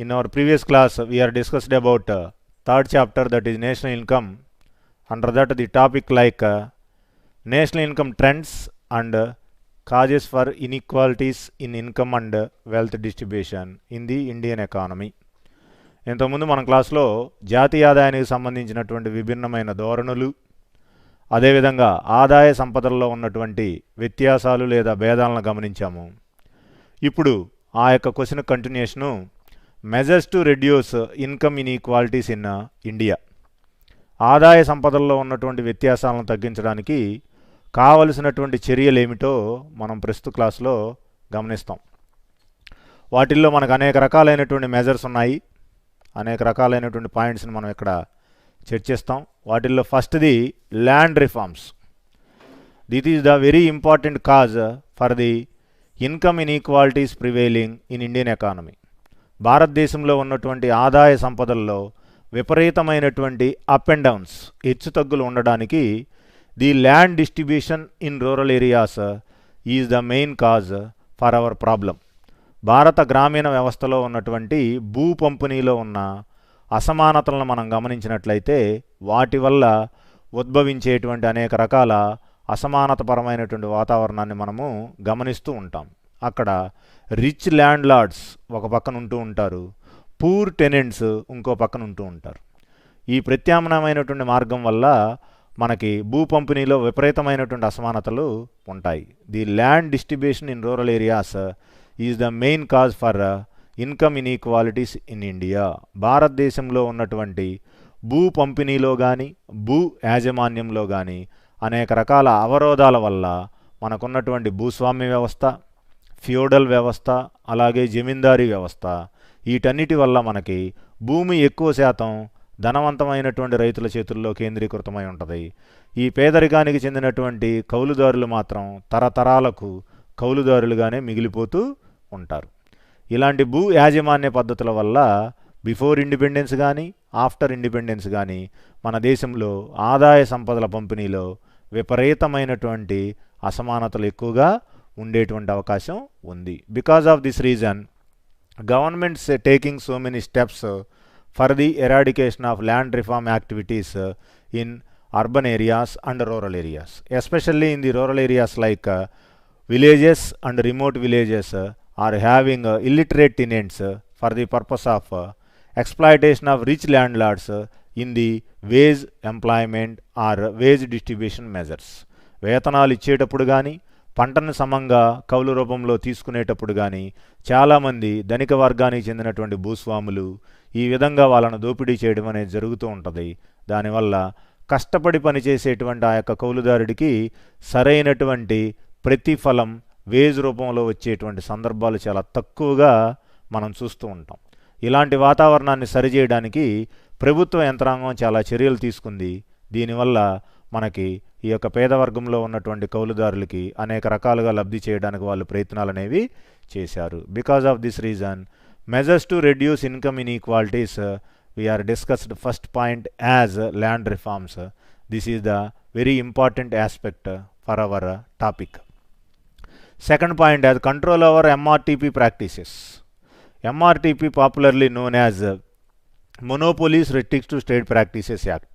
In our previous class, we are discussed about third chapter, that is national income. Under that, the topic like national income trends and causes for inequalities in income and wealth distribution in the Indian economy. ఇంతకుముందు మన క్లాస్లో జాతీయ ఆదాయానికి సంబంధించినటువంటి విభిన్నమైన ధోరణులు, అదేవిధంగా ఆదాయ సంపదల్లో ఉన్నటువంటి వ్యత్యాసాలు లేదా భేదాలను గమనించాము. ఇప్పుడు ఆ యొక్క question continuation, measures to reduce income inequalities in India. ఆదాయ సంపదల్లో ఉన్నటువంటి వ్యత్యాసాలను తగ్గించడానికి కావలసినటువంటి చర్యలు ఏమిటో మనం ప్రస్తుత క్లాస్లో గమనిస్తాం. వాటిల్లో మనకు అనేక రకాలైనటువంటి మెజర్స్ ఉన్నాయి, అనేక రకాలైనటువంటి పాయింట్స్ని మనం ఇక్కడ చర్చిస్తాం. వాటిల్లో ఫస్ట్ది land reforms. This is the very important cause for the income inequalities prevailing in Indian economy. భారతదేశంలో ఉన్నటువంటి ఆదాయ సంపదల్లో విపరీతమైనటువంటి అప్ అండ్ డౌన్స్, హెచ్చుతగ్గులు ఉండడానికి the land distribution in rural areas is the main cause for our problem. భారత గ్రామీణ వ్యవస్థలో ఉన్నటువంటి భూ పంపిణీలో ఉన్న అసమానతలను మనం గమనించినట్లయితే వాటి వల్ల ఉద్భవించేటువంటి అనేక రకాల అసమానతపరమైనటువంటి వాతావరణాన్ని మనము గమనిస్తూ ఉంటాం. అక్కడ రిచ్ ల్యాండ్ లార్డ్స్ ఒక పక్కన ఉంటూ ఉంటారు, పూర్ టెనెంట్స్ ఇంకో పక్కన ఉంటూ ఉంటారు. ఈ ప్రత్యామ్నాయమైనటువంటి మార్గం వల్ల మనకి భూ పంపిణీలో విపరీతమైనటువంటి అసమానతలు ఉంటాయి. The land distribution in rural areas is the main cause for income inequalities in India. భారతదేశంలో ఉన్నటువంటి భూ పంపిణీలో కానీ భూ యాజమాన్యంలో కానీ అనేక రకాల అవరోధాల వల్ల మనకున్నటువంటి భూస్వామ్య వ్యవస్థ, ఫ్యూడల్ వ్యవస్థ, అలాగే జమీందారీ వ్యవస్థ, వీటన్నిటి వల్ల మనకి భూమి ఎక్కువ శాతం ధనవంతమైనటువంటి రైతుల చేతుల్లో కేంద్రీకృతమై ఉంటుంది. ఈ పేదరికానికి చెందినటువంటి కౌలుదారులు మాత్రం తరతరాలకు కౌలుదారులుగానే మిగిలిపోతూ ఉంటారు. ఇలాంటి భూ యాజమాన్య పద్ధతుల వల్ల బిఫోర్ ఇండిపెండెన్స్ కానీ ఆఫ్టర్ ఇండిపెండెన్స్ కానీ మన దేశంలో ఆదాయ సంపదల పంపిణీలో విపరీతమైనటువంటి అసమానతలు ఎక్కువగా ఉండేటువంటి అవకాశం ఉంది. Because of this reason governments taking so many steps for the eradication of land reform activities in urban areas and rural areas, especially in the rural areas like villages and remote villages are having illiterate tenants for the purpose of exploitation of rich landlords in the wage employment or wage distribution measures. వేతనాలు ఇచ్చేటప్పుడు కానీ పంటను సమంగా కౌలు రూపంలో తీసుకునేటప్పుడు కానీ చాలామంది ధనిక వర్గానికి చెందినటువంటి భూస్వాములు ఈ విధంగా వాళ్ళను దోపిడీ చేయడం అనేది జరుగుతూ ఉంటుంది. దానివల్ల కష్టపడి పనిచేసేటువంటి ఆ యొక్క కౌలుదారుడికి సరైనటువంటి ప్రతిఫలం వేజ్ రూపంలో వచ్చేటువంటి సందర్భాలు చాలా తక్కువగా మనం చూస్తూ ఉంటాం. ఇలాంటి వాతావరణాన్ని సరిచేయడానికి ప్రభుత్వ యంత్రాంగం చాలా చర్యలు తీసుకుంది. దీనివల్ల మనకి ఈ యొక్క పేదవర్గంలో ఉన్నటువంటి కౌలుదారులకి అనేక రకాలుగా లబ్ధి చేయడానికి వాళ్ళు ప్రయత్నాలు అనేవి చేశారు. Because of this reason measures to reduce income inequalities we are discussed first point as land reforms. This is the very important aspect for our topic. Second point as control over MRTP practices. MRTP popularly known as Monopolies Restricted to State Practices Act.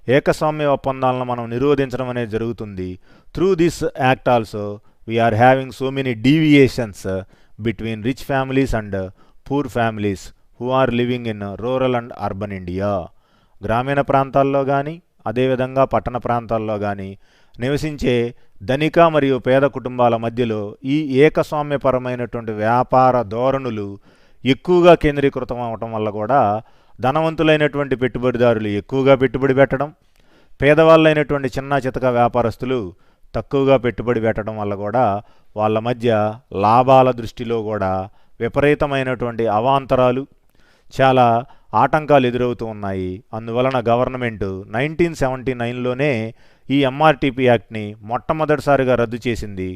ఏకస్వామ్య ఒప్పందాలను మనం నిరోధించడం అనేది జరుగుతుంది. Through this act also we are having so many deviations between rich families and poor families who are living in rural and urban India. గ్రామీణ ప్రాంతాల్లో కానీ అదేవిధంగా పట్టణ ప్రాంతాల్లో కానీ నివసించే ధనిక మరియు పేద కుటుంబాల మధ్యలో ఈ ఏకస్వామ్యపరమైనటువంటి వ్యాపార ధోరణులు ఎక్కువగా కేంద్రీకృతం అవటం వల్ల కూడా ధనవంతులైనటువంటి పెట్టుబడిదారులు ఎక్కువగా పెట్టుబడి పెట్టడం, పేదవాళ్ళైనటువంటి చిన్న చితక వ్యాపారస్తులు తక్కువగా పెట్టుబడి పెట్టడం వల్ల కూడా వాళ్ళ మధ్య లాభాల దృష్టిలో కూడా విపరీతమైనటువంటి అవాంతరాలు, చాలా ఆటంకాలు ఎదురవుతూ ఉన్నాయి. అందువలన గవర్నమెంట్ 1979లోనే ఈ ఎంఆర్టీపీ యాక్ట్ని మొట్టమొదటిసారిగా రద్దు చేసింది.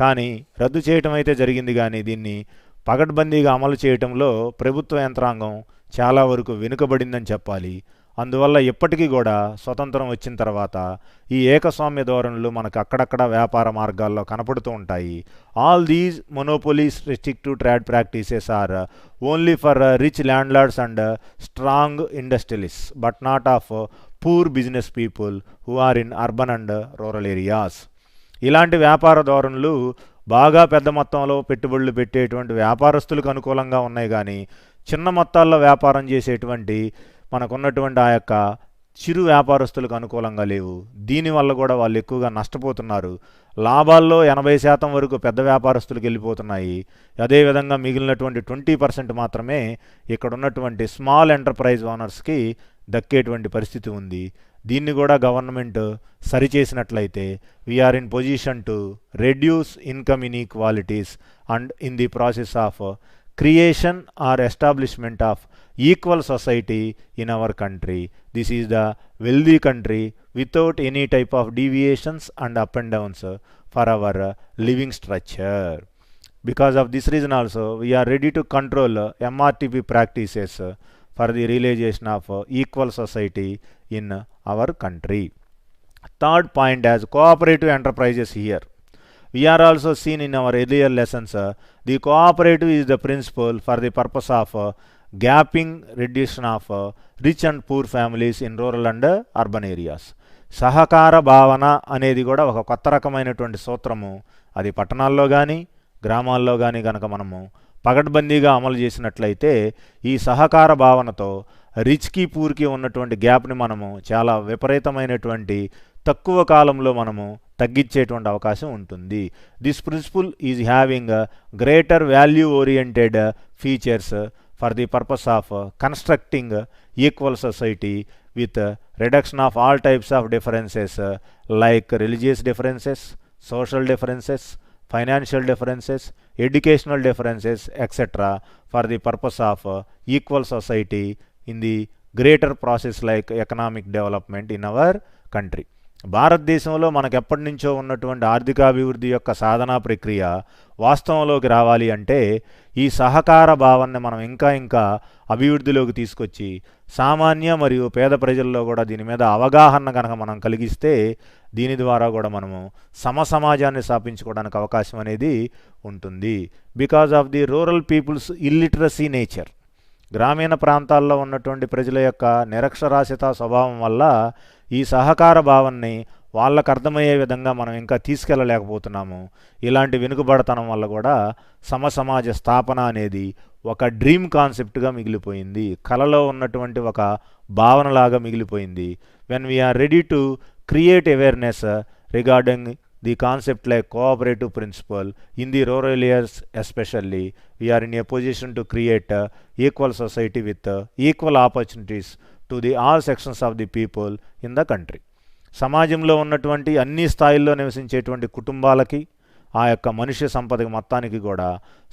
కానీ రద్దు చేయటం అయితే జరిగింది, కానీ దీన్ని పగడ్బందీగా అమలు చేయటంలో ప్రభుత్వ యంత్రాంగం చాలా వరకు వెనుకబడిందని చెప్పాలి. అందువల్ల ఇప్పటికీ కూడా స్వతంత్రం వచ్చిన తర్వాత ఈ ఏకస్వామ్య ధోరణులు మనకు అక్కడక్కడ వ్యాపార మార్గాల్లో కనపడుతూ ఉంటాయి. All these monopolies restrictive trade practices are only for rich landlords and strong industrialists but not of poor business people who are in urban and rural areas. ఇలాంటి వ్యాపార ధోరణులు బాగా పెద్ద మొత్తంలో పెట్టుబడులు పెట్టేటువంటి వ్యాపారస్తులకు అనుకూలంగా ఉన్నాయి, కానీ చిన్న మొత్తాల్లో వ్యాపారం చేసేటువంటి మనకున్నటువంటి ఆ యొక్క చిరు వ్యాపారస్తులకు అనుకూలంగా లేవు. దీనివల్ల కూడా వాళ్ళు ఎక్కువగా నష్టపోతున్నారు. లాభాల్లో 80% వరకు పెద్ద వ్యాపారస్తులకు వెళ్ళిపోతున్నాయి. అదేవిధంగా మిగిలినటువంటి 20% మాత్రమే ఇక్కడ ఉన్నటువంటి స్మాల్ ఎంటర్ప్రైజ్ ఓనర్స్కి దక్కేటువంటి పరిస్థితి ఉంది. దీన్ని కూడా గవర్నమెంట్ సరిచేసినట్లయితే we're in position to reduce income inequalities and in the process of creation or establishment of equal society in our country. This is the wealthy country without any type of deviations and up and downs for our living structure. Because of this reason also, we are ready to control MRTP practices for the realization of equal society in our country. Third point as cooperative enterprises here. We are also seen in our earlier lessons, the cooperative is the principle for the purpose of gapping reduction of rich and poor families in rural and urban areas. సహకార భావన అనేది కూడా ఒక కొత్త రకమైనటువంటి సూత్రము. అది పట్టణాల్లో కానీ గ్రామాల్లో కానీ కనుక మనము పగడ్బందీగా అమలు చేసినట్లయితే ఈ సహకార భావనతో రిచ్కి పూర్కి ఉన్నటువంటి గ్యాప్ని మనము చాలా విపరీతమైనటువంటి తక్కువ కాలంలో మనము తగ్గించేటువంటి అవకాశం ఉంటుంది. This principle is having greater value oriented features for the purpose of constructing equal society with reduction of all types of differences like religious differences, social differences, financial differences, educational differences, etc. for the purpose of equal society in the greater process like economic development in our country. భారతదేశంలో మనకు ఎప్పటి నుంచో ఉన్నటువంటి ఆర్థికాభివృద్ధి యొక్క సాధనా ప్రక్రియ వాస్తవంలోకి రావాలి అంటే ఈ సహకార భావాన్ని మనం ఇంకా అభివృద్ధిలోకి తీసుకొచ్చి సామాన్య మరియు పేద ప్రజల్లో కూడా దీని మీద అవగాహన కనుక మనం కలిగిస్తే దీని ద్వారా కూడా మనము సమాజాన్ని స్థాపించుకోవడానికి అవకాశం అనేది ఉంటుంది. Because of the rural peoples illiteracy nature, గ్రామీణ ప్రాంతాల్లో ఉన్నటువంటి ప్రజల యొక్క నిరక్షరాస్యత స్వభావం వల్ల ఈ సహకార భావాన్ని వాళ్ళకు అర్థమయ్యే విధంగా మనం ఇంకా తీసుకెళ్ళలేకపోతున్నాము. ఇలాంటి వెనుకబడతనం వల్ల కూడా సమాజ స్థాపన అనేది ఒక డ్రీమ్ కాన్సెప్ట్గా మిగిలిపోయింది, కలలో ఉన్నటువంటి ఒక భావనలాగా మిగిలిపోయింది. When we are ready to create awareness regarding the concept like cooperative principle in the rural areas especially, we are in a position to create equal society with equal opportunities to the all sections of the people in the country. సమాజంలో ఉన్నటువంటి అన్ని స్థాయిల్లో నివసించేటువంటి కుటుంబాలకి ఆ యొక్క మనుష్య సంపదకి మొత్తానికి కూడా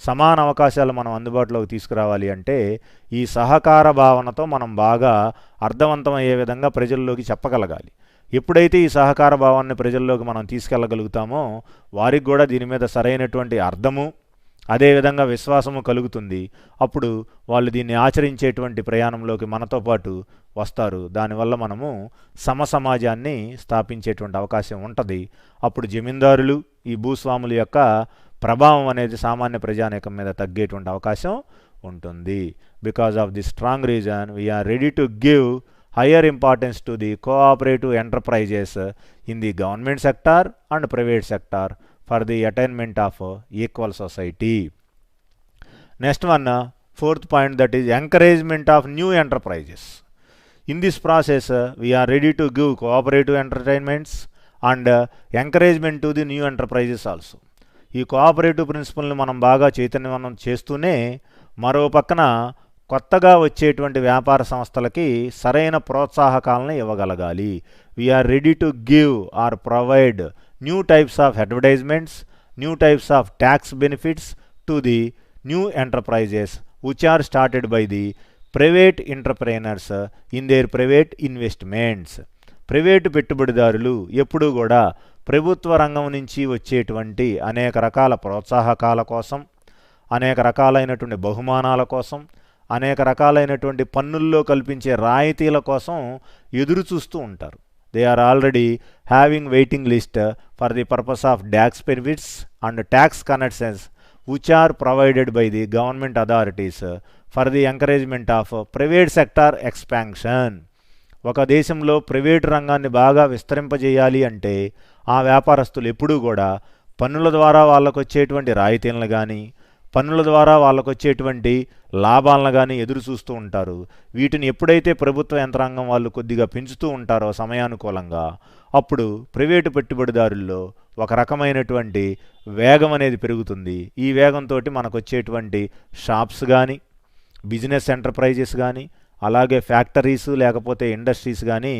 సమాన అవకాశాలు మనం అందుబాటులోకి తీసుకురావాలి అంటే ఈ సహకార భావనతో మనం బాగా అర్థవంతమయ్యే విధంగా ప్రజల్లోకి చెప్పగలగాలి. ఎప్పుడైతే ఈ సహకార భావాన్ని ప్రజల్లోకి మనం తీసుకెళ్ళగలుగుతామో వారికి కూడా దీని మీద సరైనటువంటి అర్థము అదేవిధంగా విశ్వాసము కలుగుతుంది. అప్పుడు వాళ్ళు దీన్ని ఆచరించేటువంటి ప్రయాణంలోకి మనతో పాటు వస్తారు. దానివల్ల మనము సమాజాన్ని స్థాపించేటువంటి అవకాశం ఉంటుంది. అప్పుడు జమీందారులు ఈ భూస్వాముల యొక్క ప్రభావం అనేది సామాన్య ప్రజానీకం మీద తగ్గేటువంటి అవకాశం ఉంటుంది. Because of the strong reason we are ready to give higher importance to the cooperative enterprises in the government sector and private sector for the attainment of equal society. Next one, fourth point, that is encouragement of new enterprises. In this process, we are ready to give cooperative entertainments and encouragement to the new enterprises also. ఈ cooperative ప్రిన్సిపల్ని మనం బాగా చైతన్యవంతం చేస్తూనే మరో పక్కన కొత్తగా వచ్చేటువంటి వ్యాపార సంస్థలకి సరైన ప్రోత్సాహకాలను ఇవ్వగలగాలి. We are ready to give or provide new types of advertisements, new types of tax benefits to the new enterprises which are started by the private entrepreneurs in their private investments. Private పెట్టుబడిదారులు ఎప్పుడూ కూడా ప్రభుత్వ రంగం నుంచి వచ్చేటువంటి అనేక రకాల ప్రోత్సాహకాల కోసం, అనేక రకాలైనటువంటి బహుమానాల కోసం, అనేక రకాలైనటువంటి పన్నుల్లో కల్పించే రాయితీల కోసం ఎదురు చూస్తూ ఉంటారు. They are already having waiting list for the purpose of tax benefits and tax connections which are provided by the government authorities for the encouragement of private sector expansion. ఒక దేశంలో ప్రైవేటు రంగాన్ని బాగా విస్తరింపజేయాలి అంటే ఆ వ్యాపారస్తులు ఎప్పుడూ కూడా పన్నుల ద్వారా వాళ్ళకు వచ్చేటువంటి రాయితీలను కానీ పన్నుల ద్వారా వాళ్ళకు వచ్చేటువంటి లాభాలను కానీ ఎదురు చూస్తూ ఉంటారు. వీటిని ఎప్పుడైతే ప్రభుత్వ యంత్రాంగం వాళ్ళు కొద్దిగా పెంచుతూ ఉంటారో సమయానుకూలంగా, అప్పుడు ప్రైవేటు పెట్టుబడిదారుల్లో ఒక రకమైనటువంటి వేగం అనేది పెరుగుతుంది. ఈ వేగంతో మనకు వచ్చేటువంటి షాప్స్ కానీ బిజినెస్ ఎంటర్ప్రైజెస్ కానీ అలాగే ఫ్యాక్టరీస్ లేకపోతే ఇండస్ట్రీస్ కానీ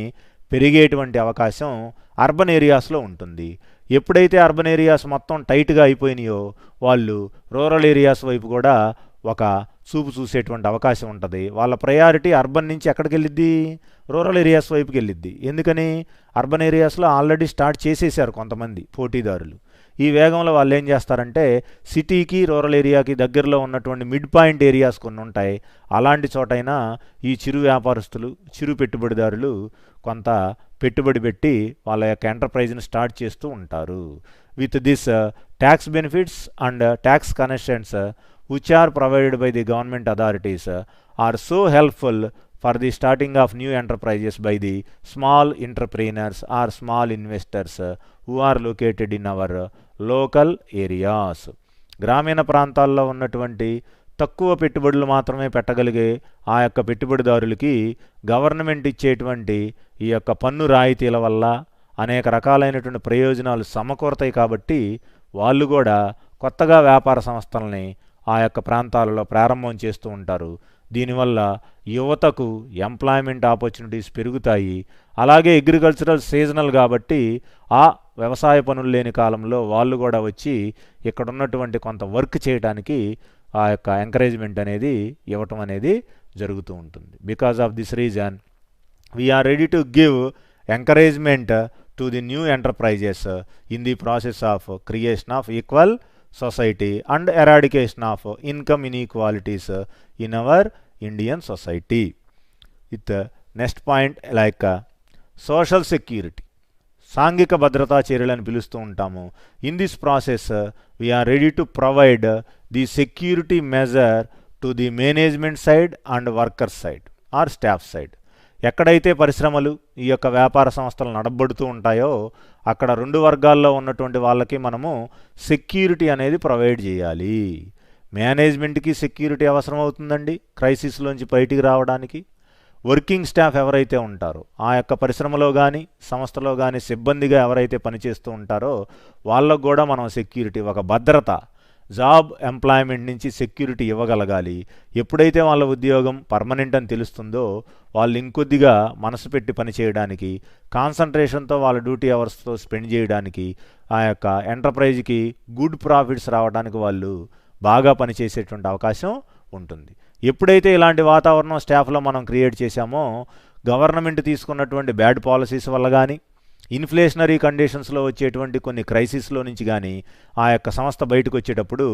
పెరిగేటువంటి అవకాశం అర్బన్ ఏరియాస్లో ఉంటుంది. ఎప్పుడైతే అర్బన్ ఏరియాస్ మొత్తం టైట్గా అయిపోయినాయో వాళ్ళు రూరల్ ఏరియాస్ వైపు కూడా ఒక చూపు చూసేటువంటి అవకాశం ఉంటుంది. వాళ్ళ ప్రయారిటీ అర్బన్ నుంచి ఎక్కడికి వెళ్ళిద్ది? రూరల్ ఏరియాస్ వైపుకి వెళ్ళిద్ది. ఎందుకని? అర్బన్ ఏరియాస్లో ఆల్రెడీ స్టార్ట్ చేసేసారు కొంతమంది పోటీదారులు. ఈ వేగంలో వాళ్ళు ఏం చేస్తారంటే సిటీకి రూరల్ ఏరియాకి దగ్గరలో ఉన్నటువంటి మిడ్ పాయింట్ ఏరియాస్ కొన్ని ఉంటాయి. అలాంటి చోటైనా ఈ చిరు వ్యాపారస్తులు చిరు పెట్టుబడిదారులు కొంత పెట్టుబడి పెట్టి వాళ్ళ యొక్క ఎంటర్ప్రైజ్ని స్టార్ట్ చేస్తూ ఉంటారు. With this tax benefits and tax connections which are provided by the government authorities are so helpful for the starting of new enterprises by the small entrepreneurs or small investors who are located in our local areas. గ్రామీణ ప్రాంతాల్లో ఉన్నటువంటి తక్కువ పెట్టుబడులు మాత్రమే పెట్టగలిగే ఆ యొక్క పెట్టుబడిదారులకి government ఇచ్చేటువంటి ఈ యొక్క పన్ను రాయితీల వల్ల అనేక రకాలైనటువంటి ప్రయోజనాలు సమకూరతాయి. కాబట్టి వాళ్ళు కూడా కొత్తగా వ్యాపార సంస్థల్ని ఆ యొక్క ప్రాంతాలలో ప్రారంభం చేస్తూ ఉంటారు. దీనివల్ల యువతకు ఎంప్లాయ్మెంట్ ఆపర్చునిటీస్ పెరుగుతాయి. అలాగే అగ్రికల్చరల్ సీజనల్ కాబట్టి ఆ వ్యవసాయ పనులు లేని కాలంలో వాళ్ళు కూడా వచ్చి ఇక్కడ ఉన్నటువంటి కొంత వర్క్ చేయడానికి ఆ యొక్క ఎంకరేజ్మెంట్ అనేది ఇవ్వటం అనేది జరుగుతూ ఉంటుంది. Because of this reason we are ready to give encouragement to the new enterprises in the process of creation of equal society and eradication of income inequalities in our Indian society. With next point like social security, సాంఘిక భద్రతా చర్యలను పిలుస్తూ ఉంటాము. In this process we are ready to provide the security measure to the management side and worker side or staff side. ఎక్కడైతే పరిశ్రమలు ఈ యొక్క వ్యాపార సంస్థలు నడబడుతూ ఉంటాయో అక్కడ రెండు వర్గాల్లో ఉన్నటువంటి వాళ్ళకి మనము సెక్యూరిటీ అనేది ప్రొవైడ్ చేయాలి. మేనేజ్మెంట్కి సెక్యూరిటీ అవసరం అవుతుందండి క్రైసిస్లోంచి బయటికి రావడానికి. వర్కింగ్ స్టాఫ్ ఎవరైతే ఉంటారో ఆ యొక్క పరిశ్రమలో కానీ సంస్థలో కానీ సిబ్బందిగా ఎవరైతే పనిచేస్తూ ఉంటారో వాళ్ళకు కూడా మనం సెక్యూరిటీ, ఒక భద్రత, జాబ్ ఎంప్లాయ్మెంట్ నుంచి సెక్యూరిటీ ఇవ్వగలగాలి. ఎప్పుడైతే వాళ్ళ ఉద్యోగం పర్మనెంట్ అని తెలుస్తుందో వాళ్ళు ఇంకొద్దిగా మనసు పెట్టి పనిచేయడానికి, కాన్సన్ట్రేషన్తో వాళ్ళ డ్యూటీ అవర్స్తో స్పెండ్ చేయడానికి, ఆ యొక్క ఎంటర్ప్రైజ్కి గుడ్ ప్రాఫిట్స్ రావడానికి వాళ్ళు బాగా పనిచేసేటువంటి అవకాశం ఉంటుంది. ఎప్పుడైతే ఇలాంటి వాతావరణం స్టాఫ్లో మనం క్రియేట్ చేశామో గవర్నమెంట్ తీసుకున్నటువంటి బ్యాడ్ పాలసీస్ వల్ల కానీ ఇన్ఫ్లేషనరీ కండిషన్స్లో వచ్చేటువంటి కొన్ని క్రైసిస్లో నుంచి కానీ ఆ యొక్క సంస్థ బయటకు వచ్చేటప్పుడు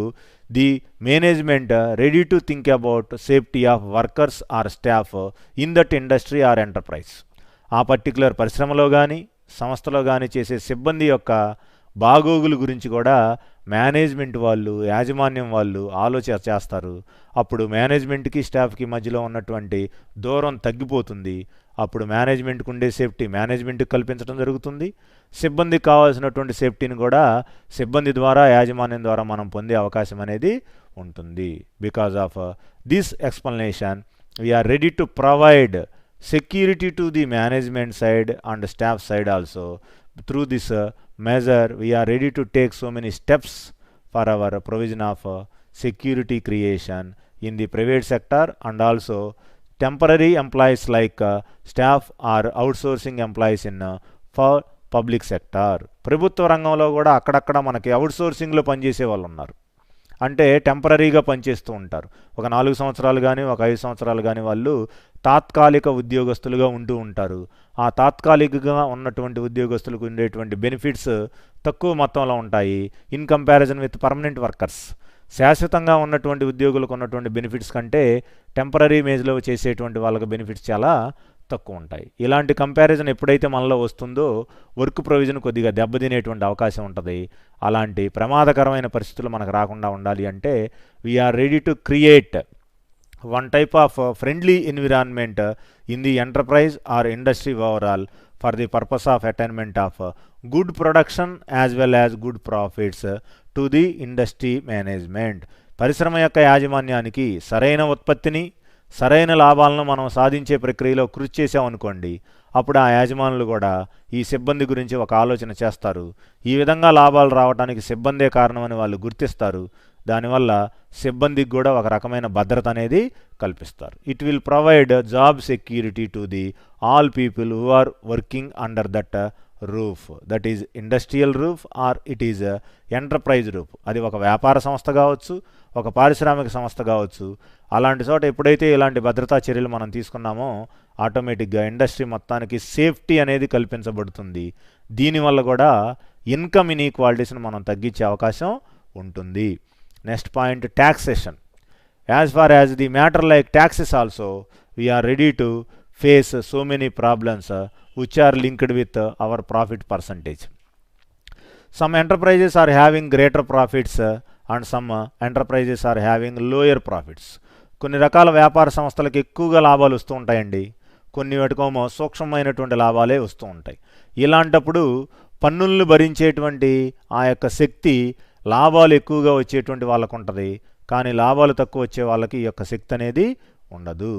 the management ready to think about safety of workers or staff in that industry or enterprise. ఆ పర్టికులర్ పరిశ్రమలో కానీ సంస్థలో కానీ చేసే సిబ్బంది యొక్క బాగోగుల గురించి కూడా మేనేజ్మెంట్ వాళ్ళు, యాజమాన్యం వాళ్ళు ఆలోచన చేస్తారు. అప్పుడు మేనేజ్మెంట్కి స్టాఫ్కి మధ్యలో ఉన్నటువంటి దూరం తగ్గిపోతుంది. అప్పుడు మేనేజ్మెంట్కి ఉండే సేఫ్టీ మేనేజ్మెంట్కి కల్పించడం జరుగుతుంది. సిబ్బందికి కావాల్సినటువంటి సేఫ్టీని కూడా సిబ్బంది ద్వారా, యాజమాన్యం ద్వారా మనం పొందే అవకాశం అనేది ఉంటుంది. Because of this explanation we are ready to provide security to the management side and staff side also. Through this measure we are ready to take so many steps for our provision of security creation in the private sector and also temporary employees like staff or outsourcing employees in for public sector. ప్రభుత్వ రంగంలో కూడా అక్కడక్కడ మనకి అవుట్సోర్సింగ్లో పనిచేసే వాళ్ళు ఉన్నారు. అంటే టెంపరీగా పనిచేస్తూ ఉంటారు. ఒక 4 సంవత్సరాలు కానీ ఒక 5 సంవత్సరాలు కానీ వాళ్ళు తాత్కాలిక ఉద్యోగస్తులుగా ఉంటూ ఉంటారు. ఆ తాత్కాలికంగా ఉన్నటువంటి ఉద్యోగస్తులకు ఉండేటువంటి బెనిఫిట్స్ తక్కువ మొత్తంలో ఉంటాయి in comparison with permanent workers. శాశ్వతంగా ఉన్నటువంటి ఉద్యోగులకు ఉన్నటువంటి బెనిఫిట్స్ కంటే టెంపరీ మేజ్లో చేసేటువంటి వాళ్ళకి బెనిఫిట్స్ చాలా తక్కువ ఉంటాయి. ఇలాంటి కంపారిజన్ ఎప్పుడైతే మనలో వస్తుందో వర్క్ ప్రొవిజన్ కొద్దిగా దెబ్బతినేటువంటి అవకాశం ఉంటుంది. అలాంటి ప్రమాదకరమైన పరిస్థితులు మనకు రాకుండా ఉండాలి అంటే we are ready to create one type of friendly environment in the enterprise or industry overall for the purpose of attainment of good production as well as good profits to the industry management. పరిశ్రమ యొక్క యాజమాన్యానికి సరైన ఉత్పత్తిని సరైన లాభాలను మనం సాధించే ప్రక్రియలో కృషి చేసామనుకోండి, అప్పుడు ఆ యాజమానులు కూడా ఈ సిబ్బంది గురించి ఒక ఆలోచన చేస్తారు. ఈ విధంగా లాభాలు రావడానికి సిబ్బందే కారణమని వాళ్ళు గుర్తిస్తారు. దానివల్ల సిబ్బందికి కూడా ఒక రకమైన భద్రత అనేది కల్పిస్తారు. It will provide job security to the all people who are working under that roof, that is industrial roof or it is enterprise roof. అది ఒక వ్యాపార సంస్థ కావచ్చు, ఒక పారిశ్రామిక సంస్థ కావచ్చు. అలాంటి చోట ఎప్పుడైతే ఇలాంటి భద్రతా చర్యలు మనం తీసుకున్నామో ఆటోమేటిక్గా ఇండస్ట్రీ మొత్తానికి సేఫ్టీ అనేది కల్పించబడుతుంది. దీనివల్ల కూడా ఇన్కమ్ ఇన్ఈక్వాలిటీస్ని మనం తగ్గించే అవకాశం ఉంటుంది. Next point, taxation. As far as the matter like taxes also, we are ready to face so many problems which are linked with our profit percentage. Some enterprises are having greater profits and some enterprises are having lower profits. కొన్ని రకాల వ్యాపార సంస్థలకు ఎక్కువగా లాభాలు వస్తూ ఉంటాయండి, కొన్ని వాటికోమో సూక్ష్మమైనటువంటి లాభాలే వస్తూ ఉంటాయి. ఇలాంటప్పుడు పన్నులను భరించేటువంటి ఆ యొక్క శక్తి లాభాలు ఎక్కువగా వచ్చేటువంటి వాళ్ళకు ఉంటుంది, కానీ లాభాలు తక్కువ వచ్చే వాళ్ళకి ఈ యొక్క శక్తి అనేది ఉండదు.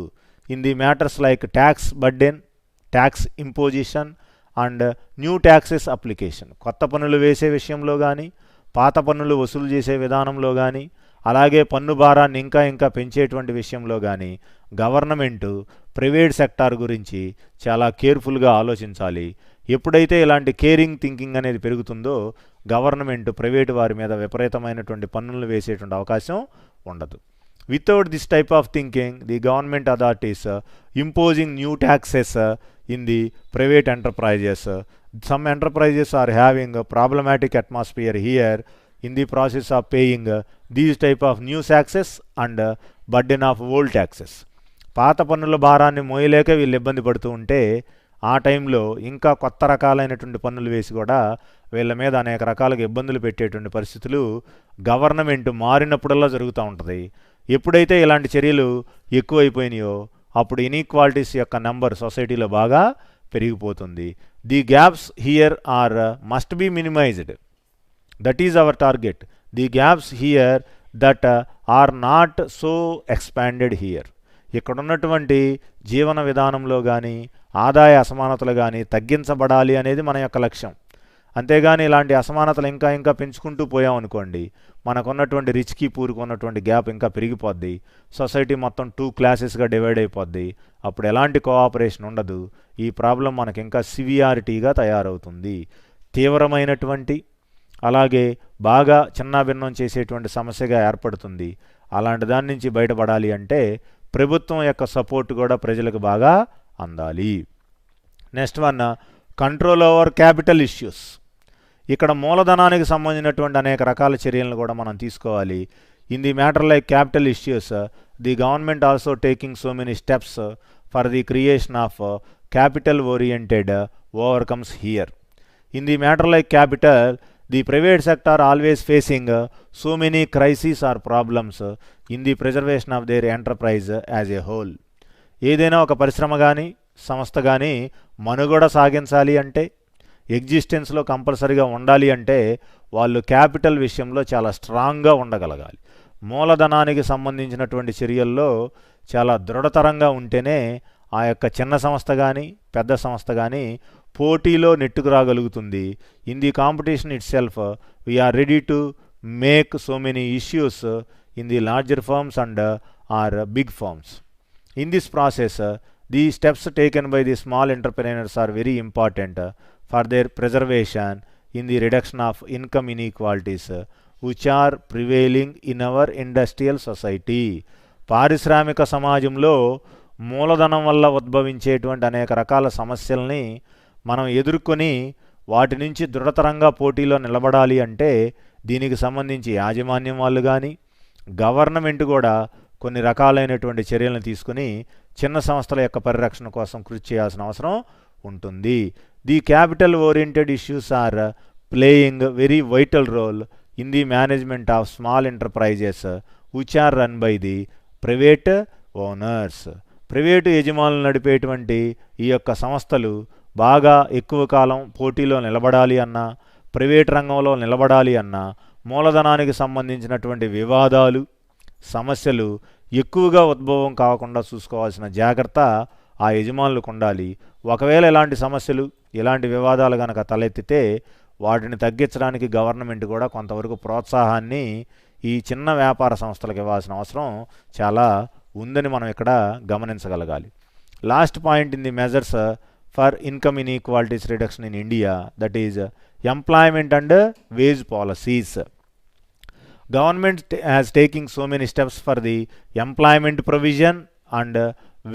In the matters like tax burden, tax imposition and new taxes application, కొత్త పన్నులు వేసే విషయంలో కానీ పాత పన్నులు వసూలు చేసే విధానంలో కానీ అలాగే పన్ను భారాన్ని ఇంకా పెంచేటువంటి విషయంలో కానీ గవర్నమెంటు ప్రైవేట్ సెక్టార్ గురించి చాలా కేర్ఫుల్గా ఆలోచించాలి. ఎప్పుడైతే ఇలాంటి కేరింగ్ థింకింగ్ అనేది పెరుగుతుందో గవర్నమెంట్ ప్రైవేటు వారి మీద విపరీతమైనటువంటి పన్నులు వేసేటువంటి అవకాశం ఉండదు. Without this type of thinking the government authorities imposing new taxes in the private enterprises. Some enterprises are having problematic atmosphere here in the process of paying these type of new taxes and burden of old taxes. పాత పన్నుల భారాన్ని మోయలేక వీళ్ళు ఇబ్బంది పడుతూ ఉంటే ఆ టైంలో ఇంకా కొత్త రకాలైనటువంటి పన్నులు వేసి కూడా వీళ్ళ మీద అనేక రకాలుగా ఇబ్బందులు పెట్టేటువంటి పరిస్థితులు గవర్నమెంట్ మారినప్పుడల్లా జరుగుతూ ఉంటుంది. ఎప్పుడైతే ఇలాంటి చర్యలు ఎక్కువైపోయినాయో అప్పుడు ఇన్ఈక్వాలిటీస్ యొక్క నెంబర్ సొసైటీలో బాగా పెరిగిపోతుంది. The gaps here are must be minimized. That is our target. The gaps here that are not so expanded here. ఇక్కడ ఉన్నటువంటి జీవన విధానంలో కానీ ఆదాయ అసమానతలు కానీ తగ్గించబడాలి అనేది మన యొక్క లక్ష్యం. అంతేగాని ఇలాంటి అసమానతలు ఇంకా పెంచుకుంటూ పోయామనుకోండి, మనకున్నటువంటి రిచ్కి పూర్కి ఉన్నటువంటి గ్యాప్ ఇంకా పెరిగిపోద్ది. సొసైటీ మొత్తం 2 క్లాసెస్గా డివైడ్ అయిపోద్ది. అప్పుడు ఎలాంటి కోఆపరేషన్ ఉండదు. ఈ ప్రాబ్లం మనకి ఇంకా సివియారిటీగా తయారవుతుంది. తీవ్రమైనటువంటి అలాగే బాగా చిన్నాభిన్నం చేసేటువంటి సమస్యగా ఏర్పడుతుంది. అలాంటి దాని నుంచి బయటపడాలి అంటే ప్రభుత్వం యొక్క సపోర్ట్ కూడా ప్రజలకు బాగా అందాలి. Next one, control over capital issues. ఇక్కడ మూలధనానికి సంబంధించినటువంటి అనేక రకాల చర్యలను కూడా మనం తీసుకోవాలి. In the matter like capital issues, the government also taking so many steps for the creation of capital oriented overcomes here. In the matter like capital, the private sector always facing so many crises or problems in the preservation of their enterprise as a whole. ఏదైనా ఒక పరిశ్రమ కానీ సంస్థ కానీ మనుగడ సాగించాలి అంటే, ఎగ్జిస్టెన్స్లో కంపల్సరీగా ఉండాలి అంటే వాళ్ళు క్యాపిటల్ విషయంలో చాలా స్ట్రాంగ్గా ఉండగలగాలి. మూలధనానికి సంబంధించినటువంటి చర్యల్లో చాలా దృఢతరంగా ఉంటేనే ఆ యొక్క చిన్న సంస్థ కానీ పెద్ద సంస్థ కానీ పోటీలో నెట్టుకు రాగలుగుతుంది. In the competition itself we are ready to make so many issues in the larger firms and or big firms. In this process the steps taken by the small entrepreneurs are very important for their preservation in the reduction of income inequalities which are prevailing in our industrial society. పారిశ్రామిక సమాజంలో మూలధనం వల్ల ఉద్భవించేటువంటి అనేక రకాల సమస్యల్ని మనం ఎదుర్కొని వాటి నుంచి దృఢతరంగా పోటీలో నిలబడాలి అంటే దీనికి సంబంధించి యాజమాన్యం వాళ్ళు కానీ గవర్నమెంట్ కూడా కొన్ని రకాలైనటువంటి చర్యలను తీసుకుని చిన్న సంస్థల యొక్క పరిరక్షణ కోసం కృషి చేయాల్సిన అవసరం ఉంటుంది. The capital oriented issues are playing very vital role in the management of small enterprises which are run by the private owners. Private యజమానులు నడిపేటువంటి ఈ యొక్క సంస్థలు బాగా ఎక్కువ కాలం పోటీలో నిలబడాలి అన్నా, ప్రైవేట్ రంగంలో నిలబడాలి అన్నా మూలధనానికి సంబంధించినటువంటి వివాదాలు, సమస్యలు ఎక్కువగా ఉద్భవం కాకుండా చూసుకోవాల్సిన జాగ్రత్త ఆ యజమానులకు ఉండాలి. ఒకవేళ ఇలాంటి సమస్యలు, ఇలాంటి వివాదాలు కనుక తలెత్తితే వాటిని తగ్గించడానికి గవర్నమెంట్ కూడా కొంతవరకు ప్రోత్సాహాన్ని ఈ చిన్న వ్యాపార సంస్థలకు ఇవ్వాల్సిన అవసరం చాలా ఉందని మనం ఇక్కడ గమనించగలగాలి. Last point in the measures for income inequalities reduction in India, that is employment and wage policies. Government has taking so many steps for the employment provision and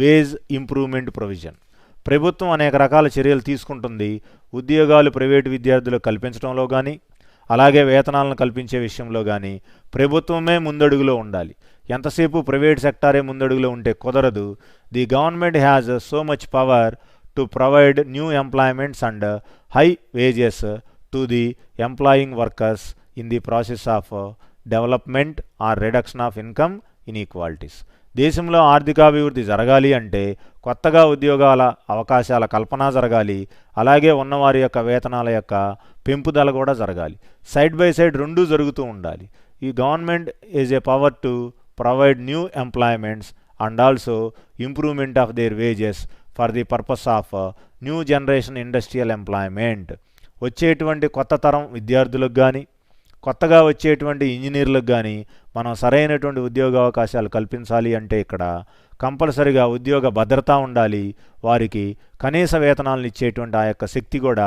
wage improvement provision. ప్రభుత్వం అనేక రకాల చర్యలు తీసుకుంటుంది ఉద్యోగాలు private విద్యార్థులకు కల్పించడంలో కానీ, అలాగే వేతనాలను కల్పించే విషయంలో కానీ ప్రభుత్వమే ముందడుగులో ఉండాలి. ఎంతసేపు ప్రైవేట్ సెక్టారే ముందడుగులో ఉంటే కుదరదు. The government has so much power to provide new employments and high wages to the employing workers in the process of development or reduction of income inequalities. దేశంలో ఆర్థికాభివృద్ధి జరగాలి అంటే కొత్తగా ఉద్యోగాల అవకాశాల కల్పన జరగాలి, అలాగే ఉన్నవారి యొక్క వేతనాల యొక్క పెంపుదల కూడా జరగాలి. సైడ్ బై సైడ్ రెండూ జరుగుతూ ఉండాలి. ఈ government is a power to provide new employments and also improvement of their wages for the purpose of new generation industrial employment. వచ్చేటువంటి కొత్త తరం విద్యార్థులకు కానీ, కొత్తగా వచ్చేటువంటి ఇంజనీర్లకు కానీ మనం సరైనటువంటి ఉద్యోగ అవకాశాలు కల్పించాలి అంటే ఇక్కడ కంపల్సరిగా ఉద్యోగ భద్రత ఉండాలి. వారికి కనీస వేతనాలను ఇచ్చేటువంటి ఆ యొక్క శక్తి కూడా